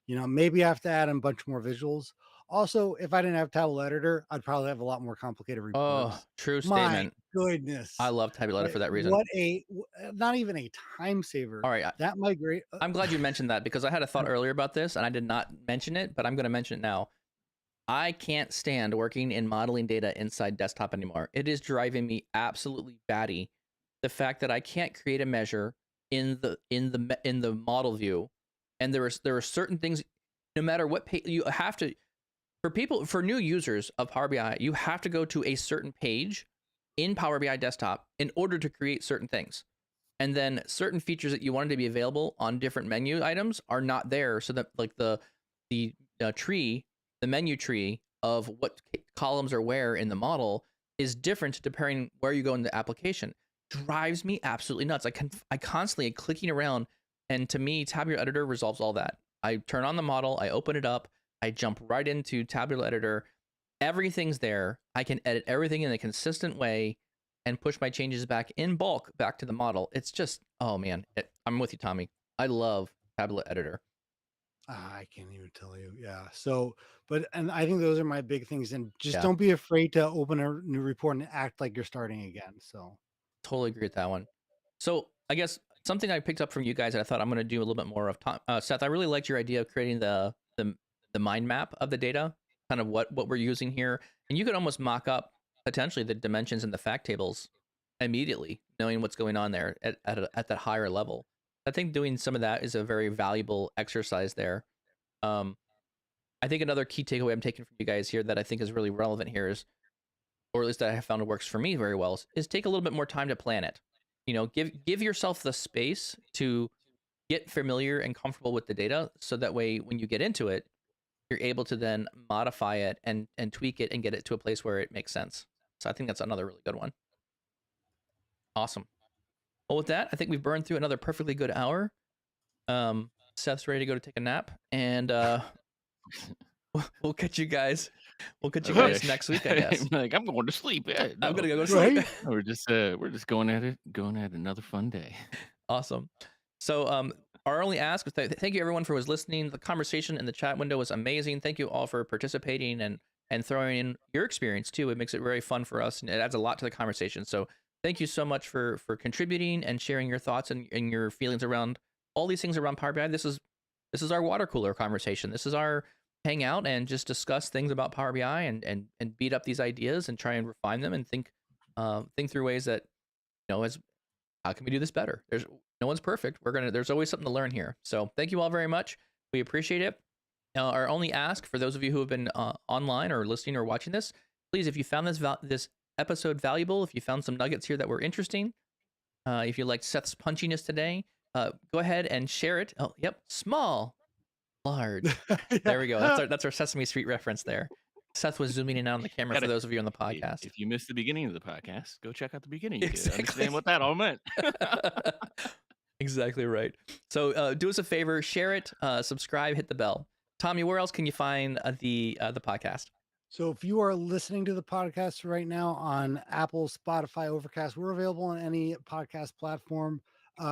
maybe I have to add a bunch more visuals. Also, if I didn't have Tableau Editor, I'd probably have a lot more complicated reports. Oh, true statement. My goodness. I love Tableau Editor for that reason. What not even a time saver. All right. That migrate. I'm glad you mentioned that, because I had a thought earlier about this and I did not mention it, but I'm going to mention it now. I can't stand working in modeling data inside desktop anymore. It is driving me absolutely batty. The fact that I can't create a measure in the model view, and there are certain things, no matter what page you have to, for new users of Power BI, you have to go to a certain page in Power BI desktop in order to create certain things. And then certain features that you wanted to be available on different menu items are not there. So that like the menu tree of what columns are where in the model is different depending where you go in the application. Drives me absolutely nuts. I constantly clicking around, and to me, Tabular Editor resolves all that. I turn on the model, I open it up, I jump right into Tabular Editor. Everything's there. I can edit everything in a consistent way and push my changes back in bulk back to the model. It's just, oh man, I'm with you, Tommy. I love Tabular Editor. I can't even tell you. Yeah. So, and I think those are my big things. And just don't be afraid to open a new report and act like you're starting again. So, totally agree with that one. So, I guess something I picked up from you guys that I thought I'm going to do a little bit more of. Seth, I really liked your idea of creating the mind map of the data, kind of what we're using here, and you could almost mock up potentially the dimensions in the fact tables immediately, knowing what's going on there at that higher level. I think doing some of that is a very valuable exercise there. I think another key takeaway I'm taking from you guys here that I think is really relevant here is, or at least that I have found it works for me very well, is take a little bit more time to plan it. Give yourself the space to get familiar and comfortable with the data, so that way when you get into it, you're able to then modify it and tweak it and get it to a place where it makes sense. So I think that's another really good one. Awesome. Well, with that, I think we've burned through another perfectly good hour. Seth's ready to go to take a nap, and we'll catch you guys. We'll catch you guys next week, I guess. I'm going to sleep. Yeah, no. I'm gonna go to sleep. Right? We're just going at another fun day. Awesome. So our only ask is thank you everyone for was listening. The conversation in the chat window was amazing. Thank you all for participating and throwing in your experience too. It makes it very fun for us, and it adds a lot to the conversation. So thank you so much for contributing and sharing your thoughts and your feelings around all these things around Power BI. This is our water cooler conversation. This is our hang out and just discuss things about Power BI and beat up these ideas and try and refine them and think through ways that, as how can we do this better? No one's perfect. There's always something to learn here. So thank you all very much. We appreciate it. Our only ask for those of you who have been online or listening or watching this, please, if you found this episode valuable, if you found some nuggets here that were interesting, if you liked Seth's punchiness today, go ahead and share it. Oh, yep. Small, large. Yeah. There we go. That's our Sesame Street reference there. Seth was zooming in on the camera for those of you on the podcast. If you missed the beginning of the podcast, go check out the beginning. You can understand what that all meant. Exactly right. So do us a favor, share it, subscribe, hit the bell. Tommy, where else can you find the podcast? So if you are listening to the podcast right now on Apple, Spotify, Overcast, we're available on any podcast platform.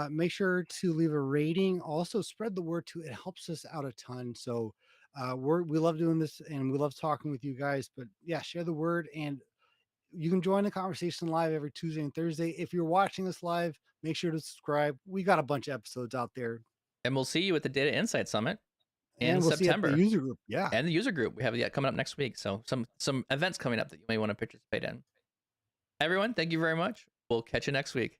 Make sure to leave a rating. Also spread the word too. It helps us out a ton. So we love doing this and we love talking with you guys, but yeah, share the word, and you can join the conversation live every Tuesday and Thursday. If you're watching us live, make sure to subscribe. We got a bunch of episodes out there. And we'll see you at the Data Insight Summit in we'll September. See you at the user group. Yeah. And the user group. We have that coming up next week. So some events coming up that you may want to participate in. Everyone, thank you very much. We'll catch you next week.